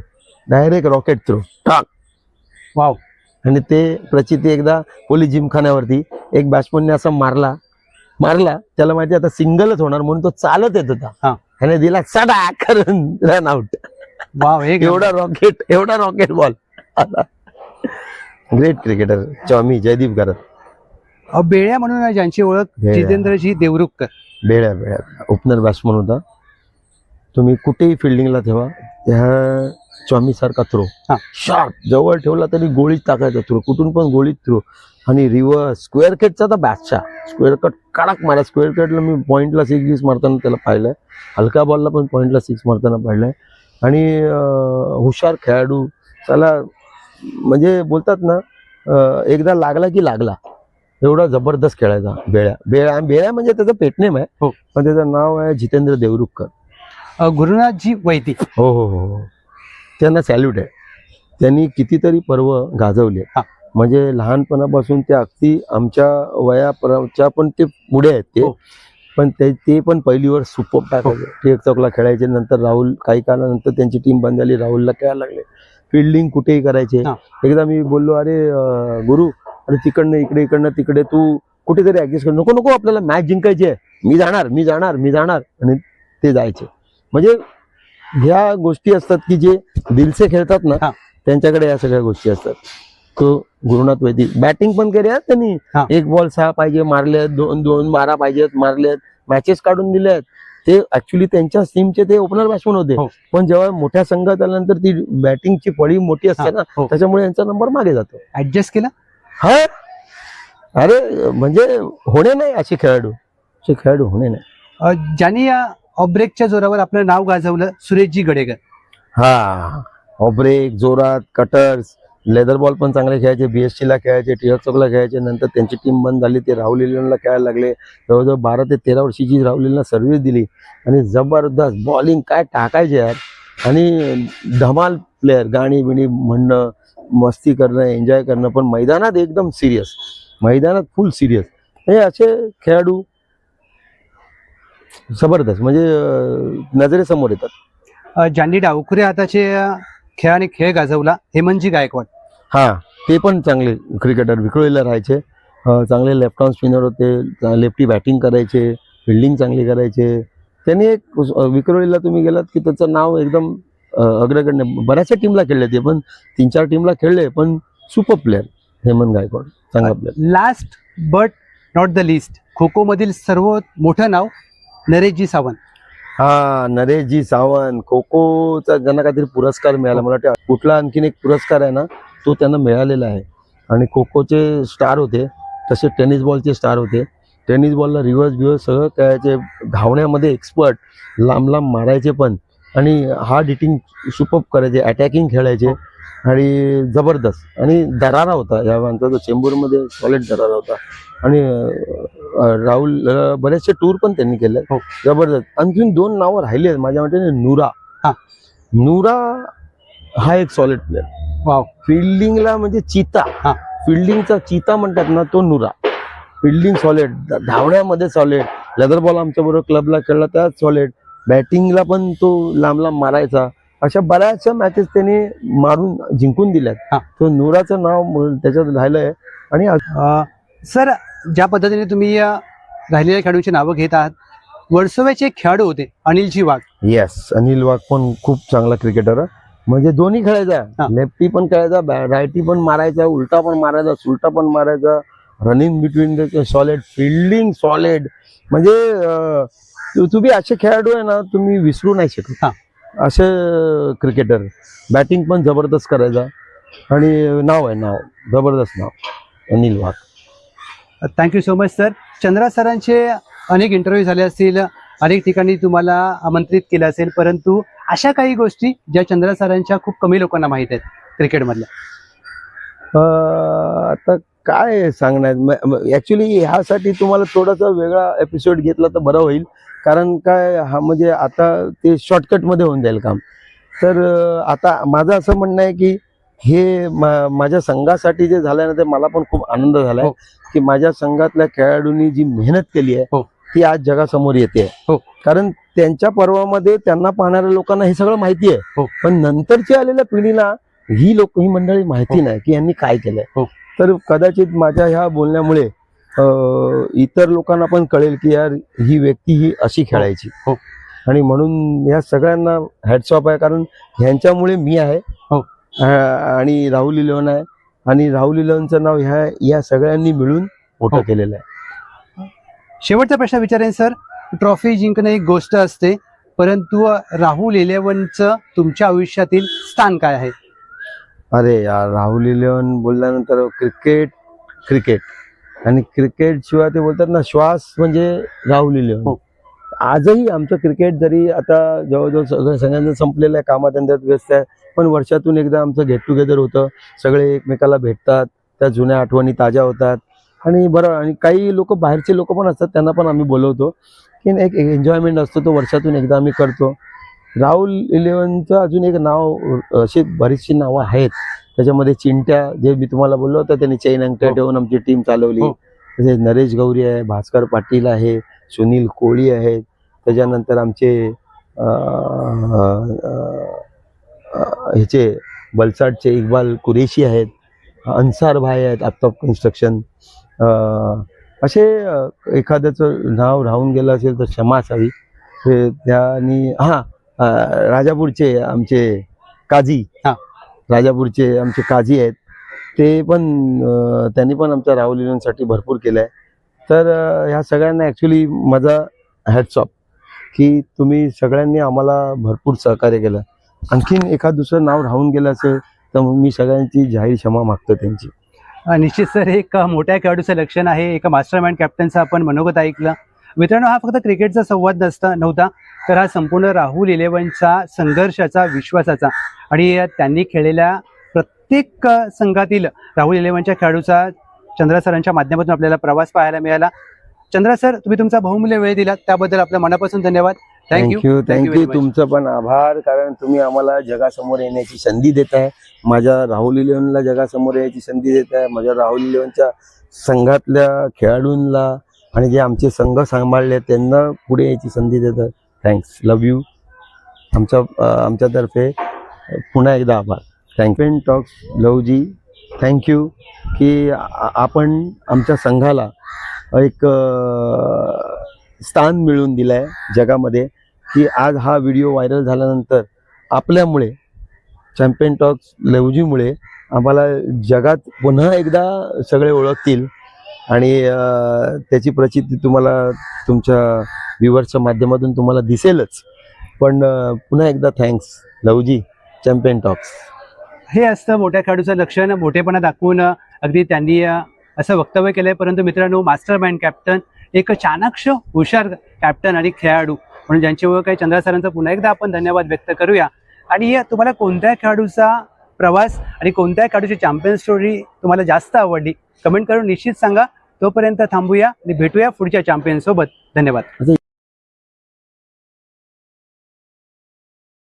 डायरेक्ट रॉकेट थ्रो टाक. वाव. आणि ते प्रचिती एकदा पोलीस जिमखान्यावरती एक बॅट्समनने असा मारला, त्याला माहिती आता सिंगलच होणार म्हणून तो चालत येत होता, त्याने दिला सडा करून रन आउट. वाव. एवढा रॉकेट बॉल. ग्रेट क्रिकेटर चॉमी जयदीप घरत. बेळ्या म्हणून ज्यांची ओळख, जितेंद्रजी देवरुखकर. बेळ्या ओपनर बॅट्समन होता. तुम्ही कुठेही फिल्डिंगला ठेवा, त्या चॉमी सारखा थ्रो, शार्प, जवळ ठेवला तरी गोळीत टाकायचा थ्रो, कुठून पण गोळीत थ्रो. आणि रिव्हर्स स्क्वेअर कटचा तर बॅटचा स्क्वेअर कट कडक मारा. स्क्वेअर कटला मी पॉईंटला 6 मारताना त्याला पाहिलंय, हलक्या बॉलला पण पॉईंटला 6 मारताना पाहिलंय. आणि हुशार खेळाडू, त्याला म्हणजे बोलतात ना, एकदा लागला की लागला. एवढा जबरदस्त खेळायचा. बेळ्या म्हणजे त्याचं पेटनेम आहे, हो. पण त्याचं नाव आहे जितेंद्र देवरुखकर. गुरुनाथजी वैती. हो हो हो हो, त्यांना सॅल्यूट आहे. त्यांनी कितीतरी पर्व गाजवले. हा. म्हणजे लहानपणापासून ते अगदी आमच्या वयाच्या पण ते पुढे आहेत ते. हो. पण ते पण पहिलीवर सुपर टाकायचे. टिळक चौकला खेळायचे. नंतर राहुल काही काळानंतर त्यांची टीम बंद झाली, राहुलला खेळायला लागले. फिल्डिंग कुठेही करायचे. हा. एकदा मी बोललो, अरे गुरु, अरे तिकडनं इकडे इकडनं तिकडे तू कुठेतरी ऍडजस्ट कर. नको नको, आपल्याला मॅच जिंकायची आहे, मी जाणार मी जाणार मी जाणार. आणि ते जायचे. म्हणजे ह्या गोष्टी असतात की जे दिलसे खेळतात ना, हा. त्यांच्याकडे या सगळ्या गोष्टी असतात. तो गुरुनाथ वैदिक बॅटिंग पण केली त्यांनी. हा. 1 बॉल 6 पाहिजे मारलेत, 2 12 पाहिजेत मारलेत, मॅचेस काढून दिल्यात. ते ऍक्च्युली त्यांच्या टीमचे ते ओपनर बॅट्समन होते. हो. पण जेव्हा मोठ्या संघात आल्यानंतर ती बॅटिंगची फळी मोठी असते ना, हो. त्याच्यामुळे यांचा नंबर मागे जातो. ऍडजस्ट केला. हा, अरे म्हणजे होणे नाही असे खेळाडू होणे नाही. ज्यांनी या ऑब्रेकच्या जोरावर आपलं नाव गाजवलं, सुरेशजी गडेकर. हा, ऑब्रेक, जोरात, कटर्स, लेदर बॉल पण चांगले खेळायचे. BSC ला खेळायचे, टिळक चौकला खेळायचे. नंतर त्यांची टीम बंद झाली, ते राहुल इलेव्हनला खेळायला लागले. जवळजवळ 12 ते 13 वर्षाची राहुल इलेव्हनला सर्व्हिस दिली. आणि जबरदस्त बॉलिंग काय टाकायचे यार. आणि धमाल प्लेअर, गाणी बिणी म्हणणं, मस्ती करणं, एन्जॉय करणं, पण मैदानात एकदम सिरियस, मैदानात फुल सिरियस. हे असे खेळाडू जबरदस्त म्हणजे नजरेसमोर येतात. ज्यांनी डावखुऱ्या हाताचे खेळाने खेळ गाजवला, हेमंतजी गायकवाड. हा, ते पण चांगले क्रिकेटर, विक्रोळीला राहायचे. चांगले लेफ्ट आर्म स्पिनर होते, लेफ्टी बॅटिंग करायचे, फिल्डिंग चांगली करायचे. त्यांनी एक विक्रोळीला तुम्ही गेलात की त्याचं नाव एकदम अग्रगण्य. बऱ्याचशा टीमला खेळले ते, पण 3-4 टीमला खेळले, पण सुपर प्लेअर हेमंत गायकवाड, चांगला player. Last but not the least, kho kho मधील सर्वात मोठं नाव नरेशजी सावंत. हा, नरेशजी सावंत. खो खोचा ज्यांना काहीतरी पुरस्कार मिळाला, मला वाटतं कुठला आणखीन एक पुरस्कार आहे ना, तो त्यांना मिळालेला आहे. आणि खो खोचे स्टार होते, तसे टेनिस बॉलचे स्टार होते. टेनिस बॉलला रिव्हर्स सगळं खेळायचे, धावण्यामध्ये एक्सपर्ट, लांब लांब मारायचे पण, आणि हार्ड हिटिंग सुपर करायचे, अटॅकिंग खेळायचे. आणि जबरदस्त. आणि दरारा होता या माणसाचा, चेंबूरमध्ये सॉलिड दरारा होता. आणि राहुल बरेचसे टूर पण त्यांनी केले. हो. जबरदस्त. आणखीन 2 नावं राहिली आहेत माझ्या मते. नुरा. हा. नुरा हा एक सॉलिड प्लेअर. वाव. फिल्डिंगला म्हणजे चिता, हा. फिल्डिंगचा चिता म्हणतात ना, तो नुरा. फिल्डिंग सॉलिड, धावण्यामध्ये सॉलिड, लेदर बॉल आमच्या बरोबर क्लबला खेळला त्यात सॉलिड, बॅटिंगला पण तो लांब लांब मारायचा. अशा बऱ्याचशा मॅचेस त्यांनी मारून जिंकून दिल्यात. हा. तो नुराचं नाव त्याच्यात राहिलंय. आणि सर, ज्या पद्धतीने तुम्ही राहिलेल्या खेळाडूंची नावं घेत आहात, वर्सोव्याचे एक खेळाडू होते अनिलजी वाघ. येस, अनिल वाघ पण खूप चांगला क्रिकेटर आहे. म्हणजे दोन्ही खेळायचा, हा. लेफ्टी पण खेळायचा, रायटी पण मारायचा, उलटा पण मारायचा, सुलटा पण मारायचा, running between solid, fielding solid. म्हणजे तुम्ही असे खेळाडू आहे ना, तुम्ही विसरू नाही शकत. हा. असे क्रिकेटर. बॅटिंग पण जबरदस्त करायचा. आणि नाव जबरदस्त नाव, Anil Wagh. Thank you so much sir. Chandra सरांचे अनेक इंटरव्ह्यू झाले असतील, अनेक ठिकाणी तुम्हाला आमंत्रित केलं असेल, परंतु अशा काही गोष्टी ज्या चंद्रा सरांच्या खूप कमी लोकांना माहीत आहेत क्रिकेटमधल्या. आता काय सांगणार, ऍक्च्युली ह्यासाठी तुम्हाला थोडासा वेगळा एपिसोड घेतला तर बरं होईल. कारण काय, हा म्हणजे आता ते शॉर्टकटमध्ये होऊन जाईल काम. तर आता माझं असं म्हणणं आहे की हे माझ्या संघासाठी जे झालंय ना, ते मला पण खूप आनंद झालाय. हो. की माझ्या संघातल्या खेळाडूंनी जी मेहनत केली आहे, हो. ती आज जगासमोर येते. हो. कारण त्यांच्या पर्वामध्ये त्यांना पाहणाऱ्या लोकांना हे सगळं माहिती आहे. हो. पण नंतरच्या आलेल्या पिढीला ही मंडळी माहिती हो. नाही की यांनी काय केलंय. हो. तर कदाचित माझ्या ह्या बोलण्यामुळे इतर लोकांना पण कळेल की यार, ही व्यक्ती ही अशी खेळायची. हो. आणि म्हणून या सगळ्यांना हॅट्स ऑफ आहे. कारण ह्यांच्यामुळे मी आहे. हो. आणि राहुल इलेव्हन आहे. आणि राहुल इलेव्हनचं नाव या सगळ्यांनी मिळून मोठं हो. केलेलं आहे. शेवटचा प्रश्न विचारेन सर. ट्रॉफी जिंकणं एक गोष्ट असते, परंतु राहुल इलेव्हनचं तुमच्या आयुष्यातील स्थान काय आहे? अरे यार, राहुल इलेव्हन बोलल्यानंतर क्रिकेट आणि क्रिकेट शिवाय ते बोलतात ना, श्वास म्हणजे राहुल इलेव्हन. हो. आजही आमचं क्रिकेट जरी आता जवळजवळ सगळ्यांचं संपलेलं आहे, कामाधंद्यात व्यस्त आहे, पण वर्षातून एकदा आमचं गेट टुगेदर होतं. सगळे एकमेकाला भेटतात, त्या जुन्या आठवणी ताज्या होतात. आणि बरं, आणि काही लोक बाहेरचे लोक पण असतात, त्यांना पण आम्ही बोलवतो की एक एन्जॉयमेंट असतो तो, वर्षातून एकदा आम्ही करतो. राहुल इलेव्हनचं अजून एक नाव, अशी बरीचशी नावं आहेत त्याच्यामध्ये. चिंट्या, जे मी तुम्हाला बोललो होतं, त्यांनी चैन अंगठ्या हो. ठेवून आमची टीम चालवली. हो. तसेच नरेश गौरी आहे, भास्कर पाटील आहे, सुनील कोळी आहेत. त्याच्यानंतर आमचे ह्याचे वलसाडचे इक्बाल कुरेशी आहेत, अन्सार भाई आहेत, आफ्ताब कन्स्ट्रक्शन. असे एखाद्याचं नाव राहून गेलं असेल तर क्षमा असावी. हे त्यांनी राजापूरचे आमचे काझी, राजापूरचे आमचे काझी आहेत, ते पण त्यांनी पण आमच्या राहुल इलेव्हनसाठी भरपूर केलं आहे. तर ह्या सगळ्यांना ॲक्च्युली माझा हॅट्स ऑफ की तुम्ही सगळ्यांनी आम्हाला भरपूर सहकार्य केलं. आणखीन एखाद दुसरं नाव राहून गेलं असेल तर मग मी सगळ्यांची जाहीर क्षमा मागतो त्यांची. निश्चित सर, एक मोठ्या खेळाडूचं लक्षण आहे. एका मास्टर माइंड कॅप्टनचं आपण मनोगत ऐकलं. मित्रांनो, हा फक्त क्रिकेटचा संवाद नव्हता, तर हा संपूर्ण राहुल इलेव्हनचा संघर्षाचा, विश्वासाचा आणि त्यांनी खेळलेल्या प्रत्येक संघातील राहुल इलेव्हनच्या खेळाडूचा चंद्रा सरांच्या माध्यमातून आपल्याला प्रवास पाहायला मिळाला. चंद्रा सर, तुम्ही तुमचा बहुमूल्य वेळ दिला त्याबद्दल आपल्या मनापासून धन्यवाद. थँक्यू. तुमचं पण आभार, कारण तुम्ही आम्हाला जगासमोर येण्याची संधी देत आहे. माझ्या राहुल इलेव्हनला जगासमोर यायची संधी देत आहे. माझ्या राहुल इलेव्हनच्या संघातल्या खेळाडूंना आणि जे आमचे संघ सांभाळले त्यांना पुढे यायची संधी देत आहे. Thanks, love you. आमच्यातर्फे पुन्हा एकदा आभार. चाम्पियन टॉक्स लवजी, थँक्यू की आपण आमच्या संघाला एक स्थान मिळवून दिलं आहे जगामध्ये, की आज हा व्हिडिओ व्हायरल झाल्यानंतर आपल्यामुळे, चॅम्पियन टॉक्स लवजीमुळे आम्हाला जगात पुन्हा एकदा सगळे ओळखतील आणि त्याची प्रचिती तुम्हाला तुमच्या व्ह्युअर्सच्या माध्यमातून तुम्हाला दिसेलच. पण पुन्हा एकदा थँक्स लवजी, चॅम्पियन टॉक्स. हे असतं मोठ्या खेळाडूचं लक्षण, मोठेपणा दाखवून अगदी त्यांनी असं वक्तव्य केलंय. परंतु मित्रांनो, मास्टर माइंड कॅप्टन, एक चाणाक्ष हुशार कॅप्टन आणि खेळाडू म्हणून ज्यांची ओळख आहे, चंद्रा सरांचा पुन्हा एकदा आपण धन्यवाद व्यक्त करूया. आणि तुम्हाला कोणत्या खेळाडूचा प्रवास आणि कोणत्या खेळाडूची चॅम्पियन स्टोरी तुम्हाला जास्त आवडली, कमेंट करून निश्चित सांगा. तोपर्यंत थांबूया आणि भेटूया पुढच्या चॅम्पियन सोबत. धन्यवाद.